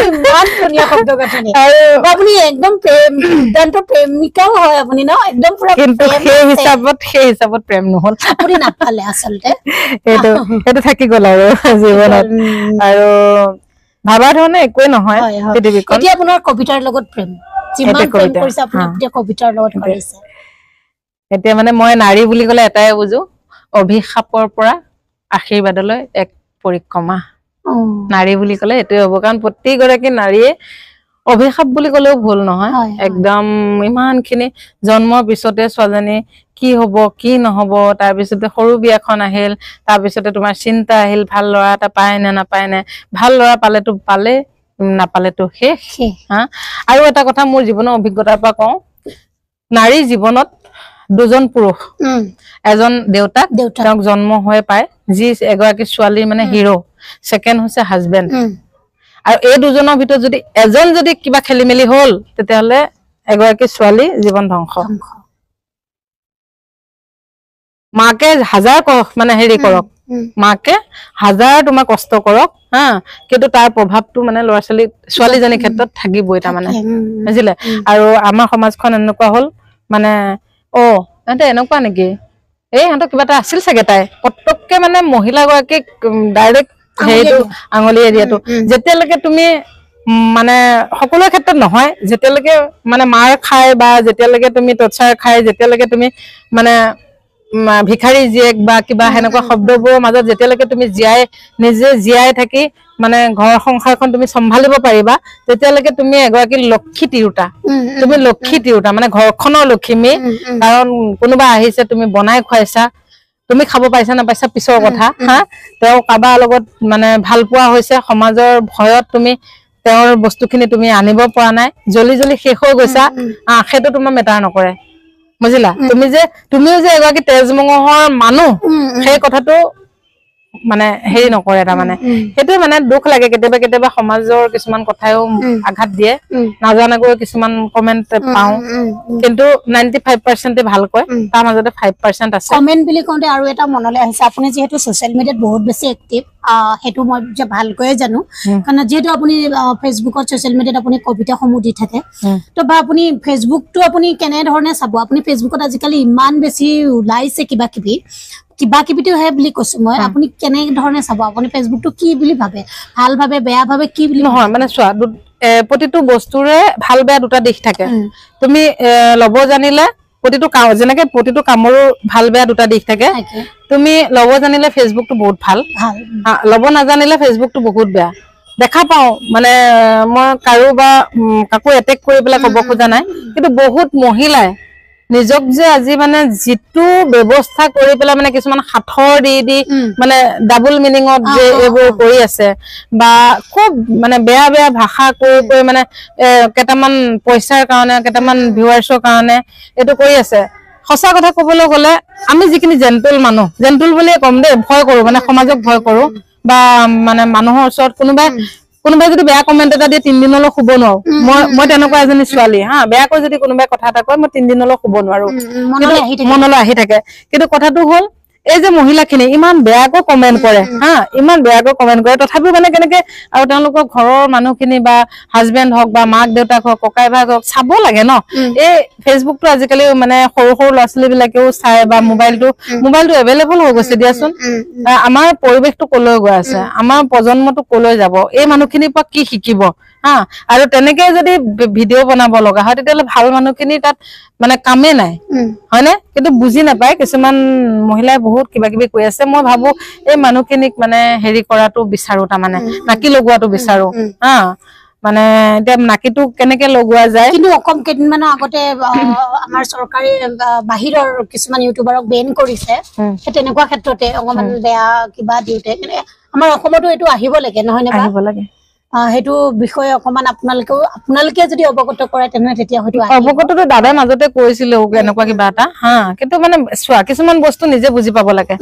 ইমান ধুনীয়া শব্দ গাঁথনি আৰু আপুনি একদম প্ৰেমিকাও হয় আপুনি ন একদম পুৰা কিন্তু সেই হিচাপত প্ৰেম নহল আপুনি নাপালে আচলতে সেইটো থাকি গ'ল আৰু জীৱনত আৰু ভাবা ধৰণে একোৱে নহয় এতিয়া আপোনাৰ কবিতাৰ লগত প্ৰেম যিমান প্ৰেম কৰিছে আপুনি এতিয়া কবিতাৰ লগত কৰিছে এতিয়া মানে মই নাৰী বুলি ক'লে এটাই বুজো অভিশাপৰ পৰা আশীৰ্বাদলৈ এক পৰিক্ৰমা নাৰী বুলি ক'লে এটোৱে হ'ব কাৰণ প্ৰতিগৰাকী নাৰীয়ে অভিশাপ বুলি ক'লেও ভুল নহয় একদম ইমানখিনি জন্মৰ পিছতে ছোৱালীজনী কি হ'ব কি নহ'ব তাৰ পিছতে সৰু বিয়াখন আহিল তাৰ পিছতে তোমাৰ চিন্তা আহিল ভাল ল'ৰা এটা পায় নে নাপায় নে ভাল ল'ৰা পালেতো পালে নাপালেতো শেষ হা আৰু এটা কথা মোৰ জীৱনৰ অভিজ্ঞতাৰ পৰা কওঁ নাৰী জীৱনত দুজন পুৰুষ এজন দেউতাক তেওঁক জন্ম হৈ পায় যি এগৰাকী ছোৱালীৰ মানে হিৰো সেকেন্ড হৈছে হাজবেণ্ড আৰু এই দুজনৰ ভিতৰত যদি এজন যদি কিবা খেলিমেলি হ'ল তেতিয়াহ'লে এগৰাকী ছোৱালী জীৱন ধ্বংস মাকে হাজাৰ মানে হেৰি কৰক মাকে হাজাৰ তোমাৰ কষ্ট কৰক হা কিন্তু তাৰ প্ৰভাৱটো মানে ল'ৰা ছোৱালীজনীৰ ক্ষেত্ৰত থাকিবই তাৰমানে বুজিলে আৰু আমাৰ সমাজখন এনেকুৱা হ'ল মানে এহঁতে এনেকুৱা নেকি ইহঁতৰ কিবা এটা আছিল চাগে তাই পটককে মানে মহিলাগৰাকীক ডাইৰেক্ট হেৰিটো আঙুলি এৰিয়াটো যেতিয়ালৈকে তুমি মানে সকলো ক্ষেত্ৰত নহয় যেতিয়ালৈকে মানে মাৰ খাই বা যেতিয়ালৈকে তুমি টৰ্চাৰ খাই যেতিয়ালৈকে তুমি মানে ভিখাৰী জীয়েক বা কিবা হেনেকুৱা শব্দবোৰৰ মাজত যেতিয়ালৈকে তুমি নিজে জীয়াই থাকি মানে ঘৰ সংসাৰখন তুমি চম্ভালিব পাৰিবা তেতিয়ালৈকে তুমি এগৰাকী লক্ষী তিৰোতা তুমি লক্ষী তিৰোতা মানে ঘৰখনৰ লক্ষ্মী কাৰণ কোনোবা আহিছে তুমি বনাই খুৱাইছা তুমি খাব পাইছা না পাইছা পিছৰ কথা হা তেওঁ কাবাৰ লগত মানে ভাল পোৱা হৈছে সমাজৰ ভয়ত তুমি তেওঁৰ বস্তুখিনি তুমি আনিব পৰা নাই জলি শেষ হৈ গৈছা সেইটো তোমাৰ মেটাৰ নকৰে বুজিলা তুমিও যে এগৰাকী তেজমঙহৰ মানুহ সেই কথাটো মানে হেৰি নকৰে তাৰমানে সেইটোৱে মানে দুখ লাগে কেতিয়াবা কেতিয়াবা সমাজৰ কিছুমান কথায়ো আঘাত দিয়ে নাজানাকৈ কিছুমান কমেন্ট পাওঁ কিন্তু 95% ভাল কয় তাৰ মাজতে 5% আছে কমেন্ট বুলি কওঁতে আৰু এটা মনলৈ আহিছে আপুনি যিহেতু সোশ্যাল মিডিয়াত বহুত বেছি এক্টিভ হেতু মই যে ভালকৈ জানো কাৰণ যেহেতু আপুনি ফেসবুকত সোশ্যাল মিডিয়াত আপুনি কবিতাসমূহ দি থাকে তো বা আপুনি ফেসবুকটো আপুনি কেনে ধৰণে চাব আপুনি ফেসবুকত আজিকালি ইমান বেছি ওলাইছে কিবা কিবিটো হে বুলি কৈছো মই আপুনি কেনে ধৰণে চাব আপুনি ফেসবুকটো কি বুলি ভাবে ভাল ভাবে বেয়া ভাবে কি বুলি নহয় মানে চোৱা প্ৰতিটো বস্তুৰে ভাল বেয়া দুটা দিশ থাকে তুমি লব জানিলে প্ৰতিটো কাম যেনেকে প্ৰতিটো কামৰো ভাল বেয়া দুটা দিশ থাকে তুমি লব জানিলে ফেসবুকটো বহুত ভাল লব নাজানিলে ফেসবুকটো বহুত বেয়া দেখা পাও মানে মই কাৰো বা কাকো এটেক কৰি পেলাই কব খোজা নাই কিন্তু বহুত মহিলাই নিজক যে আজি মানে যিটো ব্যৱস্থা কৰি পেলাই মানে কিছুমান হাতৰ দি মানে ডাবল মিনিঙত যে এইবোৰ কৰি আছে বা খুব মানে বেয়া বেয়া ভাষা কৰি মানে কেটামান পইচাৰ কাৰণে কেটামান ভিউৱাৰ্ছৰ কাৰণে এটো কৰি আছে সঁচা কথা কবলৈ গলে আমি যিখিনি জেন্টল মানুহ জেন্টল বুলিয়ে কম দে ভয় কৰো মানে সমাজক ভয় কৰো বা মানে মানুহৰ ওচৰত কোনোবাই যদি বেয়া কমেন্ট এটা দিয়ে 3 দিনলৈ শুব নোৱাৰো মই তেনেকুৱা এজনী ছোৱালী হা বেয়াকৈ যদি কোনোবাই কথা এটা কয় মই 3 দিনলৈ শুব নোৱাৰো মনলৈ আহি থাকে কিন্তু কথাটো হল এই যে মহিলাখিনি ইমান বেয়াকৈ কমেন্ট কৰে হা ইমান বেয়াকৈ কমেন্ট কৰে তথাপিও মানে কেনেকে আৰু তেওঁলোকৰ ঘৰৰ মানুহখিনি বা হাজবেণ্ড হওক বা মাক দেউতাক হওক ককাই ভাই হওক চাব লাগে ন এই ফেসবুকটো আজিকালি মানে সৰু সৰু ল'ৰা ছোৱালী বিলাকেও চাই বা মোবাইলটো এভেইলেবল হৈ গৈছে দিয়াচোন আমাৰ পৰিৱেশটো কলৈ গৈ আছে আমাৰ প্ৰজন্মটো কলৈ যাব এই মানুহখিনিৰ পৰা কি শিকিব হা আৰু তেনেকে যদি ভিডিঅ' বনাব লগা হয় তেতিয়াহ'লে ভাল মানুহখিনি তাত মানে কামে নাই হয়নে কিন্তু বুজি নাপায় কিছুমান মহিলাই বহুত কিবা কিবি কৈ আছে মই ভাবো এই মানুহখিনিক মানে হেৰি কৰাটো বিচাৰো তাৰমানে নাকি লগোৱাটো বিচাৰো হা মানে এতিয়া নাকিটো কেনেকে লগোৱা যায় কিন্তু অকম কেইদিনমানৰ আগতে আমাৰ চৰকাৰে বাহিৰৰ কিছুমান ইউটিউবাৰক বেন কৰিছে তেনেকুৱা ক্ষেত্ৰতে অকমান বেয়া কিবা দিওতে আমাৰ অসমতো এইটো আহিব লাগে নহয় নে আহিব লাগে হেতু বিষয়ে অকমান আপোনালোকে যদি অৱগত কৰে তেনে তেতিয়া হয়তো অৱগতটো দাদাৰ মাজতে কৈছিল এনেকুৱা কিবা এটা হা কিন্তু মানে চোৱা কিছুমান বস্তু নিজে বুজি পাব লাগে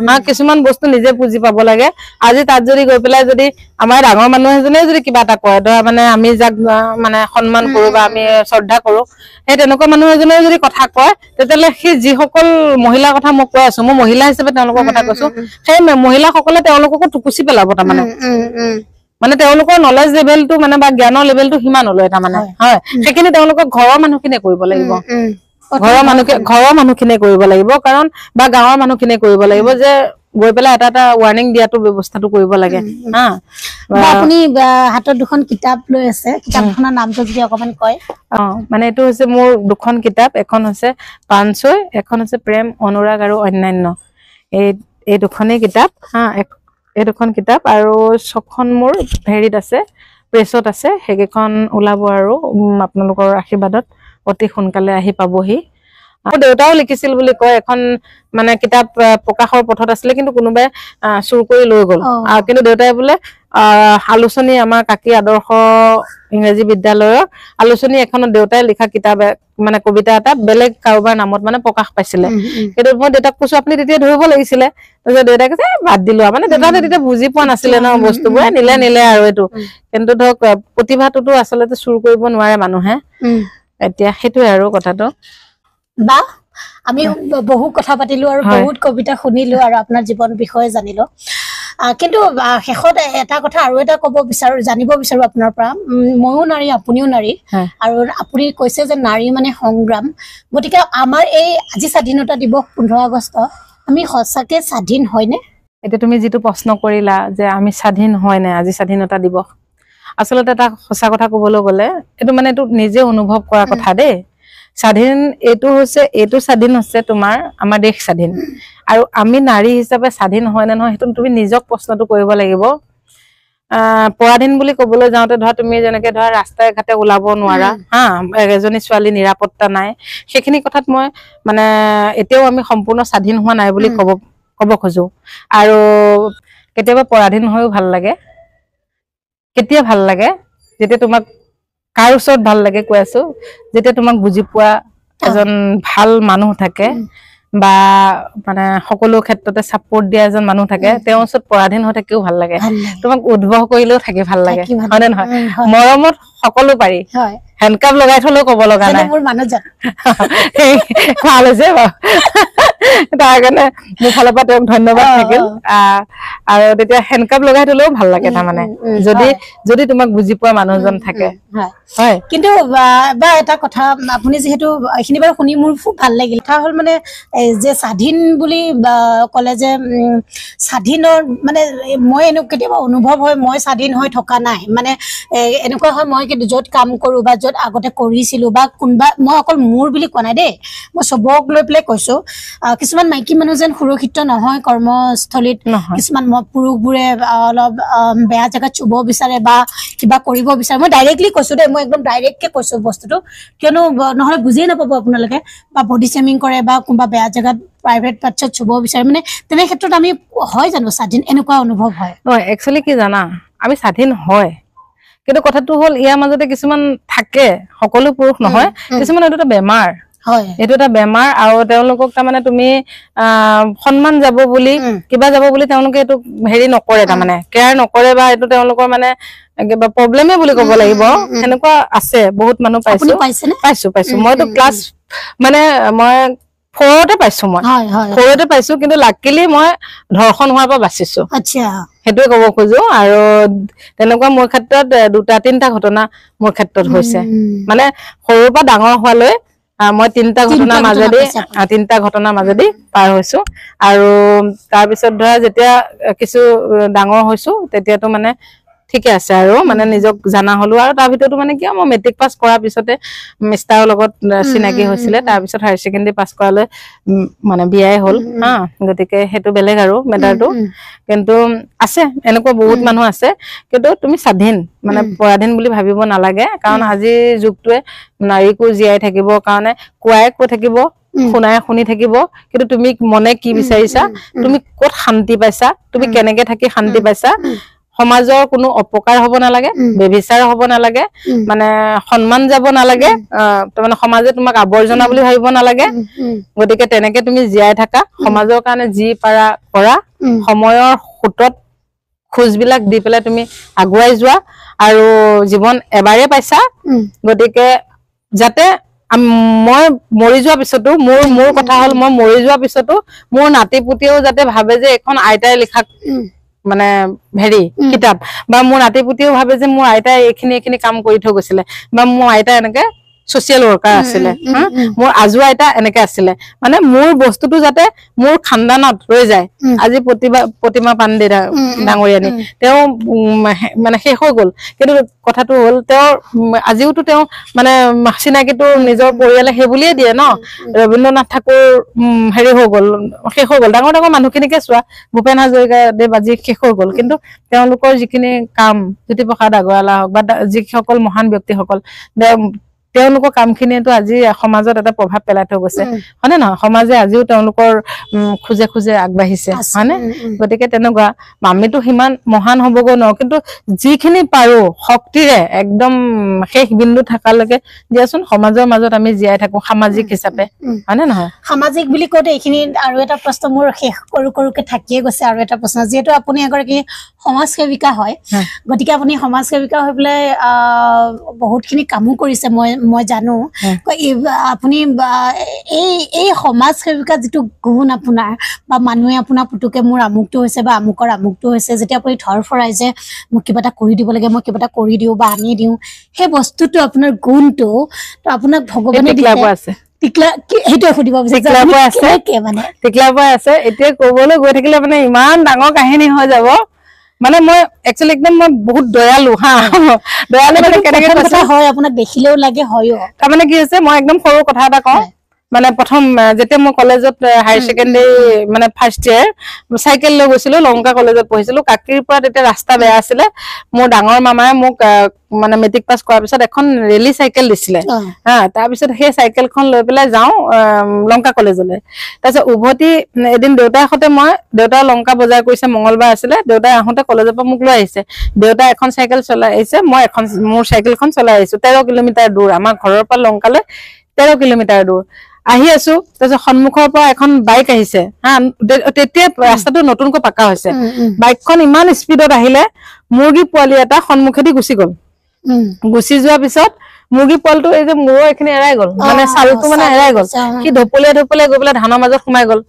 হা কিছুমান বস্তু নিজে বুজি পাব লাগে আজি তাত যদি গৈ পেলাই যদি আমাৰ ডাঙৰ মানুহ এজনে যদি কিবা এটা কয় ধৰা মানে আমি যাক মানে সন্মান কৰো বা আমি শ্ৰদ্ধা কৰো সেই তেনেকুৱা মানুহ এজনে যদি কথা কয় তেতিয়ালে সেই যিসকল মহিলাৰ কথা মই কৈ আছো মই মহিলা হিচাপে তেওঁলোকৰ কথা কৈছো সেই মহিলাসকলে তেওঁলোককো টুকুচি পেলাব তাৰমানে মানে তেওঁলোকৰ নলেজ লেভেলটো মানে বা জ্ঞানৰ লেভেলটো সিমান নলয় তাৰমানে হয় সেইখিনি তেওঁলোকৰ ঘৰৰ মানুহখিনিয়ে কৰিব লাগিব ঘৰৰ মানুহখিনিয়ে কৰিব লাগিব কাৰণ বা গাঁৱৰ মানুহখিনিয়ে কৰিব লাগিব যে গৈ পেলাই এটা ৱাৰ্নিং দিয়াটো ব্যৱস্থাটো কৰিব লাগে হা আপুনি হাতত দুখন কিতাপ লৈ আছে কিতাপখনৰ নামটো যদি অকমান কয় মানে এইটো হৈছে মোৰ দুখন কিতাপ এখন হৈছে পাঞ্চৈ এখন হৈছে প্ৰেম অনুৰাগ আৰু অন্যান্য এই দুখনেই কিতাপ হা এই দুখন কিতাপ আৰু ছখন মোৰ হেৰিত আছে প্ৰেছত আছে সেইকেইখন ওলাব আৰু আপোনালোকৰ আশীৰ্বাদত অতি সোনকালে আহি পাবহি আৰু দেউতাও লিখিছিল বুলি কয় এখন মানে কিতাপ প্ৰকাশৰ পথত আছিলে কিন্তু কোনোবাই চুৰ কৰি লৈ গ'ল কিন্তু দেউতাই বোলে আলোচনী আমাৰ কাকি আদৰ্শ ইংৰাজী বিদ্যালয়ৰ আলোচনী এখনত দেউতাই লিখা কিতাপ মানে কবিতা এটা বেলেগ কাৰোবাৰ নামত মানে প্ৰকাশ পাইছিলে কিন্তু মই দেউতাক কৈছো আপুনি তেতিয়া ধৰিব লাগিছিলে তাৰপিছত দেউতাই কৈছে বাদ দিলো মানে দেউতাহঁতে তেতিয়া বুজি পোৱা নাছিলে ন বস্তুবোৰ নিলে আৰু এইটো কিন্তু ধৰক প্ৰতিভাটোতো আচলতে চুৰ কৰিব নোৱাৰে মানুহে এতিয়া সেইটোৱে আৰু কথাটো বা আমি বহু কথা পাতিলো আৰু বহুত কবিতা শুনিলো আৰু আপোনাৰ জীৱন বিষয়ে জানিলো কিন্তু শেষত এটা কথা আৰু এটা কব বিচাৰো জানিব বিচাৰো আপোনাৰ পৰা ময়ো নাৰী আপুনিও নাৰী আৰু আপুনি কৈছে যে নাৰী মানে সংগ্ৰাম গতিকে আমাৰ এই আজি স্বাধীনতা দিৱস 15 আগষ্ট আমি সঁচাকে স্বাধীন হয়নে এটা তুমি যেটো প্ৰশ্ন কৰিলা যে আমি স্বাধীন হয় না আজি স্বাধীনতা দিৱস আসলতে এটা সঁচা কথা কবলৈ গলে এটো মানে এটো নিজে অনুভৱ কৰা কথা দেই স্বাধীন এটো স্বাধীন হৈছে তোমাৰ আমাৰ দেশ স্বাধীন আৰু আমি নাৰী হিচাপে স্বাধীন হয় না নহয় হেতু তুমি নিজক প্ৰশ্নটো কৰিব লাগিব পৰাধীন বুলি কবলৈ যাওতে ধৰা তুমি যেনেকে ধৰা ৰাস্তায় ঘাটে ওলাব নোৱাৰা হা এজনী ছোৱালী নিৰাপত্তা নাই সেইখিনি কথাত মই মানে এতিয়াও আমি সম্পূৰ্ণ স্বাধীন হোৱা নাই বুলি কব খোজো আৰু কেতিয়াবা পৰাধীন হৈও ভাল লাগে কেতিয়া ভাল লাগে যেতিয়া তোমাক কাৰ ওচৰত ভাল লাগে কৈ আছো যেতিয়া তোমাক বুজি পোৱা এজন ভাল মানুহ থাকে বা মানে সকলো ক্ষেত্ৰতে সাপোৰ্ট দিয়া এজন মানুহ থাকে তেওঁৰ ওচৰত পৰাধীন হৈ থাকিও ভাল লাগে তোমাক উদ্ভৱ কৰিলেও থাকি ভাল লাগে হয়নে নহয় মৰমত সকলো পাৰি হয় হেণ্ডকাপ লগাই থলেও ক'ব লগা নাই মোৰ মানুহজন ভাল হৈছে বাৰু তাৰ কাৰণে মোৰ ফালৰ পৰা তেওঁক ধন্যবাদ থাকিল আৰু তেতিয়া হেণ্ডকাপ লগাই থলেও ভাল লাগে তাৰমানে যদি তোমাক বুজি পোৱা মানুহজন থাকে হয় কিন্তু বা এটা কথা আপুনি যেহেতু এইখিনি বাৰু শুনি মোৰ খুব ভাল লাগিল কথা হ'ল মানে যে স্বাধীন বুলি ক'লে যে স্বাধীনৰ মানে মই এনেকুৱা কেতিয়াবা অনুভৱ হয় মই স্বাধীন হৈ থকা নাই মানে এনেকুৱা হয় মই য'ত কাম কৰোঁ বা য'ত আগতে কৰিছিলোঁ বা কোনোবা মই অকল মোৰ বুলি কোৱা নাই দেই মই চবক লৈ পেলাই কৈছোঁ কিছুমান মাইকী মানুহ যেন সুৰক্ষিত নহয় কৰ্মস্থলীত কিছুমান পুৰুষবোৰে অলপ বেয়া জেগাত চুব বিচাৰে বা কিবা কৰিব বিচাৰে মই ডাইৰেক্টলি কৈছোঁ দেই মই একদম ডাইৰেক্টকে কৈছোঁ বস্তুটো কিয়নো নহ'লে বুজিয়ে নাপাব আপোনালোকে বা বডি চেমিং কৰে বা কোনোবা বেয়া জেগাত প্ৰাইভেট পাৰ্টছত চুব বিচাৰে মানে তেনে ক্ষেত্ৰত আমি হয় জানো স্বাধীন এনেকুৱা অনুভৱ হয় নহয় একচুৱেলি কি জানা আমি স্বাধীন হয় কিন্তু কথাটো হ'ল ইয়াৰ মাজতে কিছুমান থাকে সকলো পুৰুষ নহয় কিছুমান এইটো এটা বেমাৰ হয় এইটো এটা বেমাৰ আৰু তেওঁলোকক তাৰমানে তুমি সন্মান যাব বুলি কিবা যাব বুলি তেওঁলোকে এইটো হেৰি নকৰে তাৰমানে কেয়াৰ নকৰে বা এইটো তেওঁলোকৰ মানে কিবা প্ৰব্লেমে বুলি ক'ব লাগিব সেনেকুৱা আছে বহুত মানুহ পাইছো মইতো ক্লাছ মানে মই 4তে পাইছো মই 4তে পাইছো কিন্তু লাকিলি মই ধৰ্ষণ হোৱাৰ পৰা বাচিছো আচ্ছা সেইটোৱে ক'ব খোজো আৰু তেনেকুৱা মোৰ ক্ষেত্ৰত 2-3টা ঘটনা মোৰ ক্ষেত্ৰত হৈছে মানে সৰুৰ পৰা ডাঙৰ হোৱালৈ মই 3টা ঘটনাৰ মাজেদি পাৰ হৈছো আৰু তাৰ পিছত ধৰা যেতিয়া কিছু ডাঙৰ হৈছো তেতিয়াতো মানে ঠিকে আছে আৰু মানে নিজক জানা হলো আৰু তাৰ ভিতৰতো মানে কি মই মেট্ৰিক পাছ কৰাৰ পিছতে মিষ্টাৰৰ লগত চিনাকি হৈছিলে তাৰ পিছত হায়াৰ সেকেন্ডাৰী পাছ কৰালে মানে বিয়াই হ'ল হা গতিকে হেতু বেলেগ আৰু মেটাৰটো কিন্তু আছে এনেকুৱা বহুত মানুহ আছে কিন্তু তুমি স্বাধীন মানে পৰাধীন বুলি ভাবিব নালাগে কাৰণ আজি যুগটোৱে নাৰীকো জীয়াই থাকিব কাৰণে কোৱাই কৈ থাকিব শুনাই শুনি থাকিব কিন্তু তুমি মনে কি বিচাৰিছা তুমি ক'ত শান্তি পাইছা তুমি কেনেকে থাকি শান্তি পাইছা সমাজৰ কোনো অপকাৰ হ'ব নালাগে বেবিচাৰ হ'ব নালাগে মানে সন্মান যাব নালাগে মানে সমাজে তোমাক আৱৰ্জনা বুলি ভাবিব নালাগে গতিকে তেনেকে তুমি জীয়াই থাকা সমাজৰ কাৰণে যি পাৰা কৰা সময়ৰ খুঁটত খোজবিলাক দি পেলাই তুমি আগুৱাই যোৱা আৰু জীৱন এবাৰে পাইছা গতিকে যাতে মই মৰি যোৱাৰ পিছতো মোৰ কথা হ'ল মই মৰি যোৱাৰ পিছতো মোৰ নাতি পুতিও যাতে ভাবে যে এখন আইতাই লিখা মানে হেৰি কিতাপ বা মোৰ নাতি পুতিও ভাবে যে মোৰ আইতাই এইখিনি কাম কৰি থৈ গৈছিলে বা মোৰ আইতা এনেকে সোশিয়াল ওয়াৰ্কাৰ আছিলে মোৰ আজু আইতা এনেকে আছিলে মানে মোৰ বস্তুটো যাতে মোৰ খানদানত ৰৈ যায় আজি প্ৰতিমা পাণ্ডে ডাঙৰীয়ানী তেও মানে শেষ হৈ গ'ল কিন্তু কথাটো হ'ল তেও আজিওটো তেও মানে চিনাকিটো নিজৰ পৰিয়ালে হে বুলিয়ে দিয়ে ন ৰবীন্দ্ৰনাথ ঠাকুৰ হেৰি হৈ গ'ল শেষ হৈ গ'ল ডাঙৰ ডাঙৰ মানুহখিনিকে চোৱা ভূপেন হাজৰিকা দেৱ আজি শেষ হৈ গ'ল কিন্তু তেওঁলোকৰ যিখিনি কাম জ্যোতিপ্ৰসাদ আগৰৱালা হওক বা যিসকল মহান ব্যক্তিসকল তেওঁলোকৰ কামখিনিটো আজি সমাজত এটা প্ৰভাৱ পেলাই থৈ গৈছে হয়নে নহয় সমাজে আজিও তেওঁলোকৰ খুজে খুজে আগবাঢ়িছে হয়নে গতিকে তেনেকুৱা আমিতো সিমান মহান হ'বগৈ ন কিন্তু যিখিনি পাৰো শক্তিৰে একদম শেষ বিন্দু থাকালৈকে দিয়াচোন সমাজৰ মাজত আমি জীয়াই থাকো সামাজিক হিচাপে হয়নে নহয় সামাজিক বুলি কওঁতে এইখিনি আৰু এটা প্ৰশ্ন মোৰ শেষ কৰুকে থাকিয়ে গৈছে আৰু এটা প্ৰশ্ন যেহেতু আপুনি এগৰাকী সমাজ সেৱিকা হয় গতিকে আপুনি সমাজ সেৱিকা হৈ পেলাই বহুতখিনি কামো কৰিছে মই জানো আপুনি এই সমাজ সেৱিকা যিটো গুণ আপোনাৰ বা মানুহে আপোনাৰ পুতুকে মোৰ আমুকটো হৈছে বা আমুকৰ আমুকটো হৈছে যেতিয়া আপুনি ধৰফৰাই যে মোক কিবা এটা কৰি দিব লাগে মই কিবা এটা কৰি দিওঁ বা আনি দিওঁ সেই বস্তুটো আপোনাৰ গুণটো তো আপোনাক ভগৱানে আছে সেইটোৱে সুধিব আছে এতিয়া ক'বলৈ গৈ থাকিলে মানে ইমান ডাঙৰ কাহিনী হৈ যাব মানে মই একচুৱেলি একদম মই বহুত দয়ালু হা দয়ালু মানে কেনেকে কথা হয় আপোনাক দেখিলেও লাগে হয়ও তাৰমানে কি হৈছে মই একদম সৰু কথা এটা কওঁ মানে প্ৰথম যেতিয়া মই কলেজত হায়াৰ সেকেন্ডাৰী মানে ফাৰ্ষ্ট ইয়াৰ চাইকেল লৈ গৈছিলো লংকা কলেজত পঢ়িছিলো কাকিৰ পৰা তেতিয়া ৰাস্তা বেয়া আছিলে মোৰ ডাঙৰ মামাই মোক মানে মেট্ৰিক পাছ কৰাৰ পিছত এখন ৰেলি চাইকেল দিছিলে হা তাৰ পিছত সেই চাইকেলখন লৈ পেলাই যাওঁ লংকা কলেজলৈ তাৰপিছত উভতি এদিন দেউতাৰ সৈতে মই দেউতা লংকা বজাৰ কৰিছে মঙ্গলবাৰ আছিলে দেউতাই আহোঁতে কলেজৰ পৰা মোক লৈ আহিছে দেউতা এখন চাইকেল চলাই আহিছে মই এখন মোৰ চাইকেলখন চলাই আহিছো 13 কিলোমিটাৰ দূৰ আমাৰ ঘৰৰ পৰা লংকালৈ 13 কিলোমিটাৰ দূৰ আহি আছো তাৰপিছত সন্মুখৰ পৰা এখন বাইক আহিছে হা তেতিয়া ৰাস্তাটো নতুনকৈ পাকা হৈছে বাইকখন ইমান স্পীডত আহিলে মুৰ্গী পোৱালি এটা সন্মুখেদি গুচি গ'ল গুচি যোৱাৰ পিছত মুৰ্গী পোৱালটো এই যে মূৰৰ এইখিনি এৰাই গ'ল মানে ছালটো মানে এৰাই গ'ল কি ধপলিয়াই গৈ পেলাই ধানৰ মাজত সোমাই গ'ল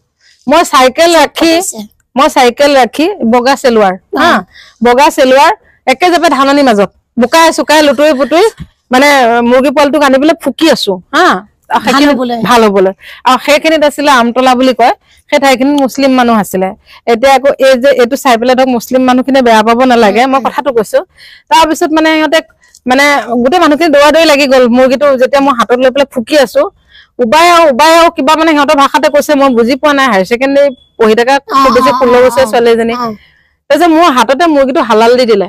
মই চাইকেল ৰাখি বগা চেলুৱাৰ হা বগা চেলুৱাৰ একে জাপে ধাননি মাজত বোকাই চুকাই লুটুৰি পুটুৰি মানে মুৰ্গী পোৱালটোক আনি পেলাই ফুকি আছো হা ভাল হবলৈ আৰু সেইখিনিত আছিলে আমতলা বুলি কয় সেই ঠাইখিনিত মুছলিম মানুহ আছিলে এতিয়া আকৌ এই যে এইটো চাই পেলাই ধৰক মুছলিম মানুহখিনিয়ে বেয়া পাব নালাগে মই কথাটো কৈছো তাৰপিছত মানে সিহঁতে মানে গোটেই মানুহখিনি দৌৰা লাগি গ'ল মুৰ্গীটো যেতিয়া মই হাতত লৈ পেলাই ফুকি আছো উবাই আৰু কিবা মানে সিহঁতৰ ভাষাতে কৈছে মই বুজি পোৱা নাই হায়াৰ ছেকেণ্ডেৰী পঢ়ি থকা খুব বেছি 16 বছৰীয়া ছোৱালী এজনী তাৰপিছত মোৰ হাততে মুৰ্গীটো হালাল দি দিলে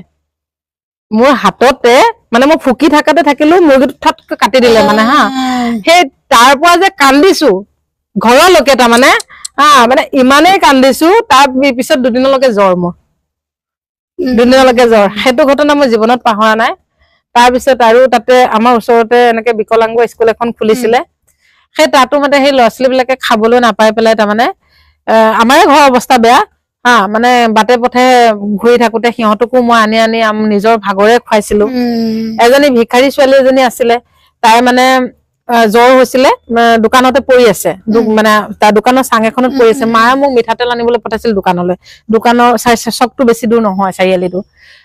মোৰ হাততে মানে মই ফুকি থাকাতে থাকিলো মুৰ্গীটো ঠাট কাটি দিলে মানে হা সেই তাৰ পৰা যে কান্দিছো ঘৰলৈকে তাৰমানে হা মানে ইমানেই কান্দিছো তাৰ পিছত দুদিনলৈকে জ্বৰ মোৰ দুদিনলৈকে জ্বৰ সেইটো ঘটনা মই জীৱনত পাহৰা নাই তাৰপিছত আৰু তাতে আমাৰ ওচৰতে এনেকে বিকলাংগ স্কুল এখন খুলিছিলে সেই তাতো মানে সেই ল'ৰা ছোৱালীবিলাকে খাবলৈ নাপাই পেলাই তাৰমানে আমাৰে ঘৰৰ অৱস্থা বেয়া হা মানে বাটে পথে ঘূৰি থাকোতে সিহঁতকো মই আনি নিজৰ ভাগৰে খুৱাইছিলো এজনী ভিখাৰী ছোৱালী এজনী আছিলে তাই মানে জ্বৰ হৈছিলে দোকানতে পৰি আছে মানে তাৰ দোকানৰ চাং এখনত পৰি আছে মায়ে মোক মিঠাতেল আনিবলৈ পঠাইছিল দোকানৰ চকটো বেছি দূৰ নহয় চাৰিআলিটো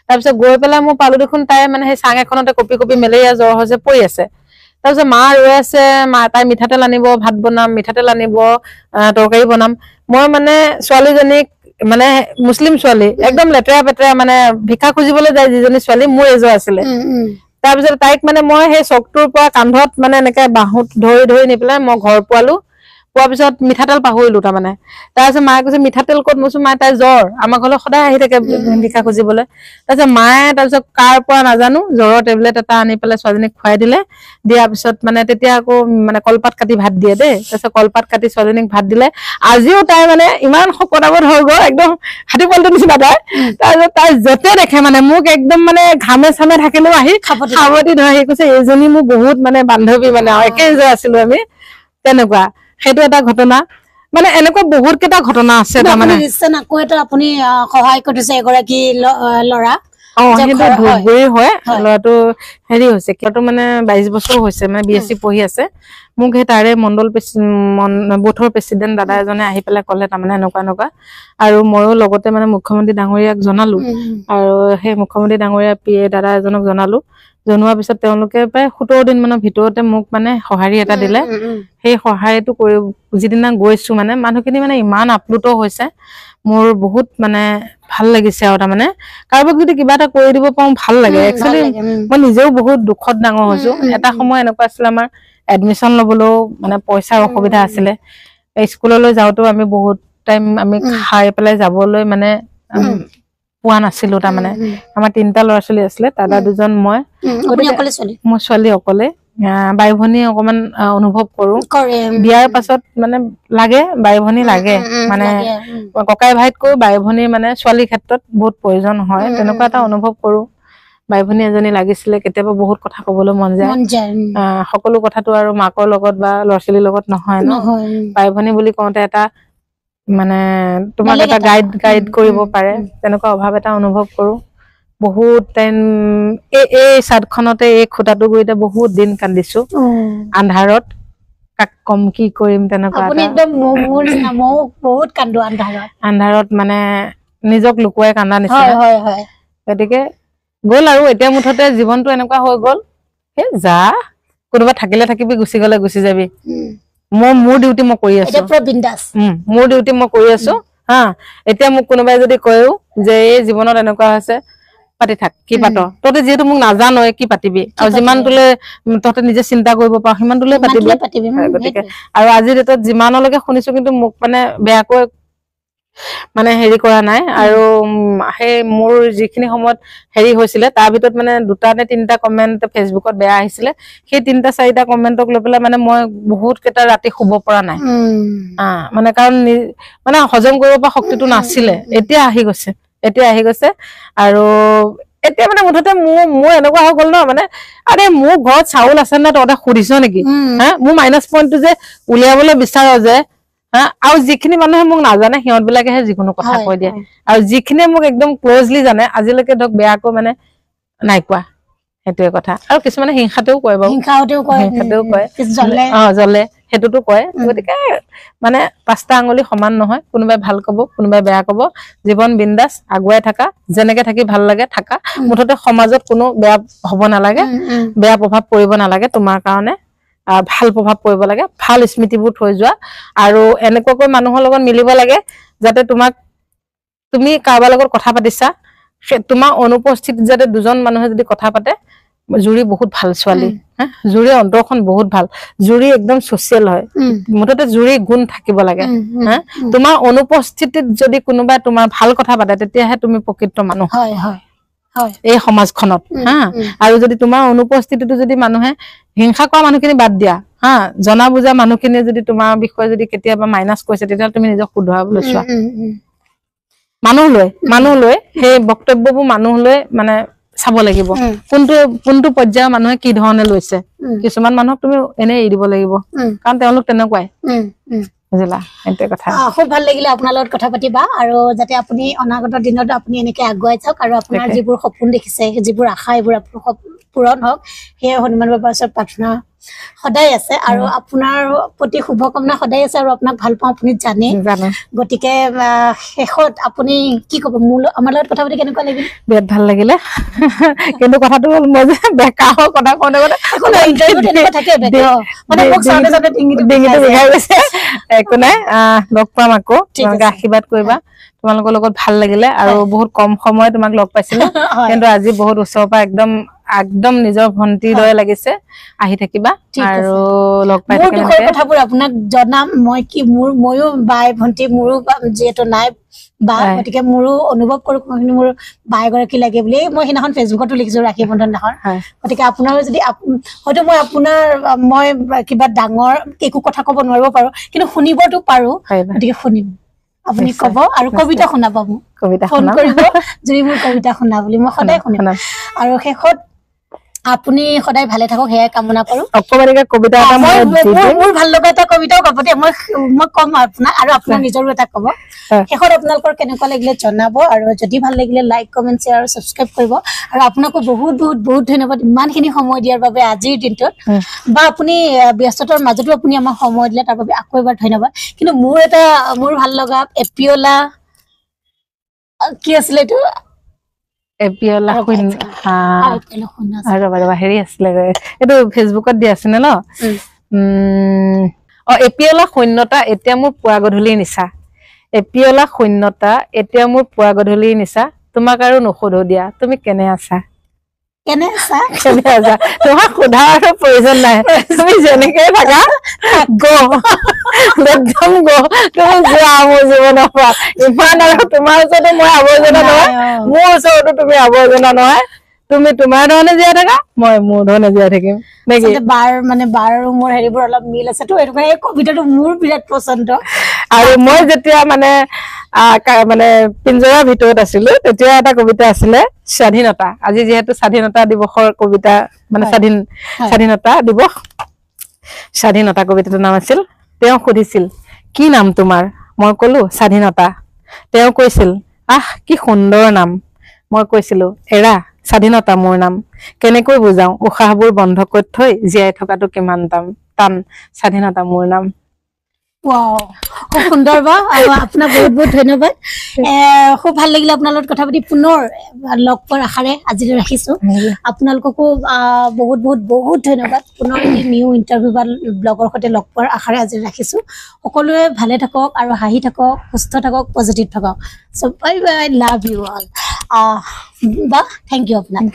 তাৰপিছত গৈ পেলাই মই পালো দেখোন তাই মানে সেই চাং এখনতে কপি মেলেৰিয়া জ্বৰ হৈছে পৰি আছে তাৰপিছত মা ৰৈ আছে তাই মিঠাতেল আনিব ভাত বনাম মিঠাতেল আনিব তৰকাৰী বনাম মই মানে ছোৱালীজনীক মানে মুছলিম ছোৱালী একদম লেতেৰা পেতেৰা মানে ভিক্ষা খুজিবলৈ যায় যিজনী ছোৱালী মোৰ এজৰ আছিলে তাৰপিছত তাইক মানে মই সেই চকটোৰ পৰা কান্ধত মানে এনেকে বাহুত ধৰি নি পেলাই মই ঘৰ পোৱাৰ পিছত মিঠাতেল পাহৰিলো তাৰমানে তাৰপিছত মায়ে কৈছে মিঠাতেল ক'ত মইছো মায়ে তাই জ্বৰ আমাৰ ঘৰলৈ সদায় আহি থাকে ভিক্ষা খুজিবলৈ তাৰপিছত মায়ে তাৰপিছত কাৰ পৰা নাজানো জ্বৰৰ টেবলেট এটা আনি পেলাই ছোৱালীজনীক খুৱাই দিলে দিয়াৰ পিছত মানে তেতিয়া আকৌ মানে কলপাত কাটি ভাত দিয়ে দেই তাৰপিছত কলপাত কাটি ছোৱালীজনীক ভাত দিলে আজিও তাই মানে ইমান শকত-আবত হৈ গ'ল একদম হাতী পোৱালিটোৰ নিচিনা তাৰপিছত তাই য'তে দেখে মানে মোক একদম মানে ঘামে চামে থাকিলেও আহি খাবতি ধৰে আহি কৈছে এইজনী মোৰ বহুত মানে বান্ধৱী মানে একে যে আছিলো আমি তেনেকুৱা সেইটো এটা ঘটনা মানে এনেকুৱা বহুত কেইটা ঘটনা আছে তাৰমানে আকৌ এটা আপুনি সহায় কৰিছে এগৰাকী ল'ৰা ধুবুৰী হয় ল'ৰাটো হেৰি হৈছে কিয়টো মানে 22 বছৰ হৈছে মানে BSc পঢ়ি আছে মোক সেই তাৰে মণ্ডল বুথৰ প্ৰেচিডেণ্ট দাদা এজনে আহি পেলাই ক'লে তাৰমানে এনেকুৱা আৰু ময়ো লগতে মানে মুখ্যমন্ত্ৰী ডাঙৰীয়াক জনালো আৰু সেই মুখ্যমন্ত্ৰী ডাঙৰীয়া PA দাদা এজনক জনোৱাৰ পিছত তেওঁলোকে প্ৰায় 17 দিন মানৰ ভিতৰতে মোক মানে সঁহাৰি এটা দিলে সেই সহায়টো কৰি যিদিনা গৈছো মানে মানুহখিনি মানে ইমান আপ্লুত হৈছে মোৰ বহুত মানে ভাল লাগিছে আৰু তাৰমানে কাৰোবাক যদি কিবা এটা কৰি দিব পাওঁ ভাল লাগে একচুৱেলি মই নিজেও বহুত দুখত ডাঙৰ হৈছো এটা সময় এনেকুৱা আছিল আমাৰ এডমিশ্যন ল'বলৈও মানে পইচাৰ অসুবিধা আছিলে স্কুললৈ যাওঁতেও আমি বহুত টাইম আমি খাই পেলাই যাবলৈ মানে পোৱা নাছিলো তাৰমানে আমাৰ 3টা ল'ৰা ছোৱালী আছিলে দাদা দুজন মই ছোৱালী অকলে বাই ভনী অকমান অনুভৱ কৰো বিয়াৰ পাছত মানে লাগে বাই ভনী লাগে মানে ককাই ভাইতকৈ বাই ভনী মানে ছোৱালীৰ ক্ষেত্ৰত বহুত প্ৰয়োজন হয় তেনেকুৱা এটা অনুভৱ কৰো বাই ভনী এজনী লাগিছিলে কেতিয়াবা বহুত কথা ক'বলৈ মন যায় সকলো কথাটো আৰু মাকৰ লগত বা ল'ৰা ছোৱালীৰ লগত নহয় ন বাই ভনী বুলি কওঁতে এটা মানে তোমাক এটা গাইড কৰিব পাৰে তেনেকুৱা অভাৱ এটা অনুভৱ কৰো বহুত টাইম এই চাদখনতে এই খুঁটাটো গুৰিতে বহুত দিন কান্দিছো আন্ধাৰত কাক কম কি কৰিম তেনেকুৱা আন্ধাৰত মানে নিজক লুকুৱাই কান্দা নিচিনা গতিকে গ'ল আৰু এতিয়া মুঠতে জীৱনটো এনেকুৱা হৈ গ'ল হে যা কোনোবা থাকিলে থাকিবি গুচি গ'লে গুচি যাবি মোৰ ডিউটি মই কৰি আছো মোৰ ডিউটি মই কৰি আছো হা এতিয়া মোক কোনোবাই যদি কয়ও যে এই জীৱনত এনেকুৱা হৈছে পাতি থাক কি পাত তহঁতে যিহেতু মোক নাজানো কি পাতিবি আৰু যিমান তোলে তহঁতে নিজে চিন্তা কৰিব পাৰ সিমান তোলে পাতিবি গতিকে আৰু আজিৰ ডেটত যিমানলৈকে শুনিছো কিন্তু মোক মানে বেয়াকৈ মানে হেৰি কৰা নাই আৰু সেই মোৰ যিখিনি সময়ত হেৰি হৈছিলে তাৰ ভিতৰত মানে 2টা নে 3টা কমেন্ট ফেচবুকত বেয়া আহিছিলে সেই 3টা 4টা কমেন্টক লৈ পেলাই মানে মই বহুত কেইটা ৰাতি শুব পৰা নাই মানে কাৰণ মানে হজম কৰিব পৰা শক্তিটো নাছিলে এতিয়া আহি গৈছে আৰু এতিয়া মানে মুঠতে মোৰ এনেকুৱা হৈ গ'ল ন মানে আৰে মোৰ ঘৰত চাউল আছে না তহঁতে সুধিছ নেকি হা মোৰ মাইনাছ পইণ্টটো যে উলিয়াবলৈ বিচাৰ যে হা আৰু যিখিনি মানুহে মোক নাজানে সিহঁত বিলাকেহে যিকোনো কথা কৈ দিয়ে আৰু যিখিনিয়ে মোক একদম ক্লজলি জানে আজিলৈকে ধৰক বেয়াকৈ মানে নাই কোৱা সেইটোৱে কথা আৰু কিছুমানে হিংসাতেও কয় বাৰু হিংসাতেও কয় জ্বলে সেইটোতো কয় গতিকে মানে 5টা আঙুলি সমান নহয় কোনোবাই ভাল কব কোনোবাই বেয়া কব জীৱন বিন্দাস আগুৱাই থাকা যেনেকে থাকি ভাল লাগে থাকা মুঠতে সমাজত কোনো বেয়া হ'ব নালাগে বেয়া প্ৰভাৱ পৰিব নালাগে তোমাৰ কাৰণে ভাল প্ৰভাৱ পৰিব লাগে ভাল স্মৃতিবোৰ থৈ যোৱা আৰু এনেকুৱাকৈ মানুহৰ লগত মিলিব লাগে যাতে তুমি কাৰোবাৰ লগত কথা পাতিছা তোমাৰ অনুপস্থিতিত যাতে দুজন মানুহে যদি কথা পাতে জুৰি বহুত ভাল ছোৱালী হা জুৰি অন্তৰখন বহুত ভাল জুৰি একদম সোশ্যাল হয় মুঠতে জুৰি গুণ থাকিব লাগে হা তোমাৰ অনুপস্থিতিত যদি কোনোবা তোমাৰ ভাল কথা পাতে তেতিয়াহে তুমি প্ৰকৃত মানুহ হয় হয় হয় এই সমাজখনত হা আৰু যদি তোমাৰ অনুপস্থিতিটো যদি মানুহে হিংসা কৰা মানুহখিনি বাদ দিয়া হা জনা বুজা মানুহখিনি যদি তোমাৰ বিষয়ে যদি কেতিয়াবা মাইনাছ কৰিছে তেতিয়া তুমি নিজক শুধৰাবলৈ চোৱা মানুহ লৈ সেই বক্তব্যবোৰ মানুহ লৈ মানে চাব লাগিব কোনটো পৰ্যায়ৰ মানুহে কি ধৰণে লৈছে কিছুমান মানুহক তুমি এনে এৰি দিব লাগিব কাৰণ তেওঁলোক তেনেকুৱাই বুজিলা এইটো কথা খুব ভাল লাগিলে আপোনাৰ লগত কথা পাতিবা আৰু যাতে আপুনি অনাগত দিনত আপুনি এনেকে আগুৱাই যাওক আৰু আপোনাৰ যিবোৰ সপোন দেখিছে যিবোৰ আশা এইবোৰ আপোনাৰ পূৰণ হওক সেই হনুমান বাবাৰ ওচৰত প্ৰাৰ্থনা সদায় আছে আৰু আপোনাৰ প্ৰতি শুভকামনা সদায় আছে আৰু আপোনাক ভাল পাওঁ আপুনি জানে গতিকে শেষত আপুনি কি ক'ব আমাৰ লগত কথা পাতি কেনেকুৱা লাগিল বিৰাট ভাল লাগিলে কিন্তু কথাটো হ'ল মই যে বেকাৰৰ কথা কওঁতে একো নাই লগ পাম আকৌ তোমালোকে আশীৰ্বাদ কৰিবা তোমালোকৰ লগত ভাল লাগিলে আৰু বহুত কম সময় তোমাক লগ পাইছিলো কিন্তু আজি বহুত ওচৰৰ পৰা একদম নিজৰ ভন্টিৰ দৰে লাগিছে আহি থাকিবা আৰু লগ পাই থাকিম মোৰ কথাবোৰ আপোনাক জনাম মই কি ময়ো বাই ভন্টি মোৰো যেটো নাই বা গতিকে মোৰো অনুভৱ কৰো মোৰ বাই গৰাকী লাগে বুলি মই সিনাখন ফেচবুকতো লিখিছো ৰাখী বন্ধন দিনাখন গতিকে আপোনাৰো যদি হয়তো মই কিবা ডাঙৰ একো কথা ক'ব নোৱাৰিব পাৰো কিন্তু শুনিবতো পাৰো গতিকে শুনিম আপুনি ক'ব আৰু কবিতা শুনাব মোক ফোন কৰিব যদি মোৰ কবিতা শুনা বুলি মই সদায় শুনিম আৰু শেষত আপুনি সদায় ভালে থাকক হেয়া কামনা কৰো অকমানিকা কবিতা এটা মোৰ ভাল লগা এটা কবিতাও ক'ব দে মই কম আপোনাক আৰু আপোনাৰ নিজৰো এটা ক'ব শেষত আপোনালোকৰ কেনেকুৱা লাগিলে জনাব আৰু যদি ভাল লাগিলে লাইক কমেন্ট শ্বেয়াৰ আৰু সাবস্ক্ৰাইব কৰিব আৰু আপোনাকো বহুত বহুত বহুত ধন্যবাদ ইমানখিনি সময় দিয়াৰ বাবে আজিৰ দিনটোত বা আপুনি ব্যস্ততাৰ মাজতো আপুনি আমাক সময় দিলে তাৰ বাবে আকৌ এবাৰ ধন্যবাদ কিন্তু মোৰ ভাল লগা এপিওলা কি আছিল এইটো এপিওলা হেৰি আছিলে এইটো ফেচবুকত দিয়া আছিলে ন এপিওলা শূন্যতা এতিয়া মোৰ পুৱা গধূলিৰ নিচা এপিওলা শূন্যতা এতিয়া মোৰ পুৱা গধূলিৰ নিচা তোমাক আৰু নসোধো দিয়া তুমি কেনে আছা তোমাক সোধাৰ প্ৰয়োজন নাই তুমি যেনেকে থাকা একদম তুমি যোৱা মোৰ জীৱনৰ পৰা ইমান আৰু তোমাৰ ওচৰতো মই আৱৰ্জনা নহয় মোৰ ওচৰতো তুমি আৱৰ্জনা নহয় তুমি তোমাৰ ধৰণে জীয়াই থাকা মই মোৰ ধৰণে জীয়াই থাকিম নেকি বাৰ আৰু মোৰ হেৰিবোৰ অলপ মিল আছে তো এইটো এই কবিতাটো মোৰ বিৰাট পছন্দ আৰু মই যেতিয়া মানে পিঞ্জৰাৰ ভিতৰত আছিলো তেতিয়া এটা কবিতা আছিলে স্বাধীনতা আজি যেহেতু স্বাধীনতা দিৱসৰ কবিতা মানে স্বাধীনতা দিৱস স্বাধীনতা কবিতাটোৰ নাম আছিল তেওঁ সুধিছিল কি নাম তোমাৰ মই কলো স্বাধীনতা তেওঁ কৈছিল কি সুন্দৰ নাম মই কৈছিলো এৰা স্বাধীনতা মোৰ নাম কেনেকৈ বুজাও উশাহবোৰ বন্ধ কৰি থৈ জীয়াই থকাটো কিমান টান স্বাধীনতা মোৰ নাম খুব সুন্দৰ বা আপোনাক বহুত বহুত ধন্যবাদ খুব ভাল লাগিলে আপোনাৰ লগত কথা পাতি পুনৰ লগ পোৱাৰ আশাৰে আজি ৰাখিছো আপোনালোককো বহুত বহুত বহুত ধন্যবাদ পুনৰ নিউ ইণ্টাৰভিউ বা ব্লগৰ সৈতে লগ পোৱাৰ আশাৰে আজি ৰাখিছো সকলোৱে ভালে থাকক আৰু হাঁহি থাকক সুস্থ থাকক পজিটিভ থাকক so bye bye love you all বা থ্যাংক ইউ আপোনাক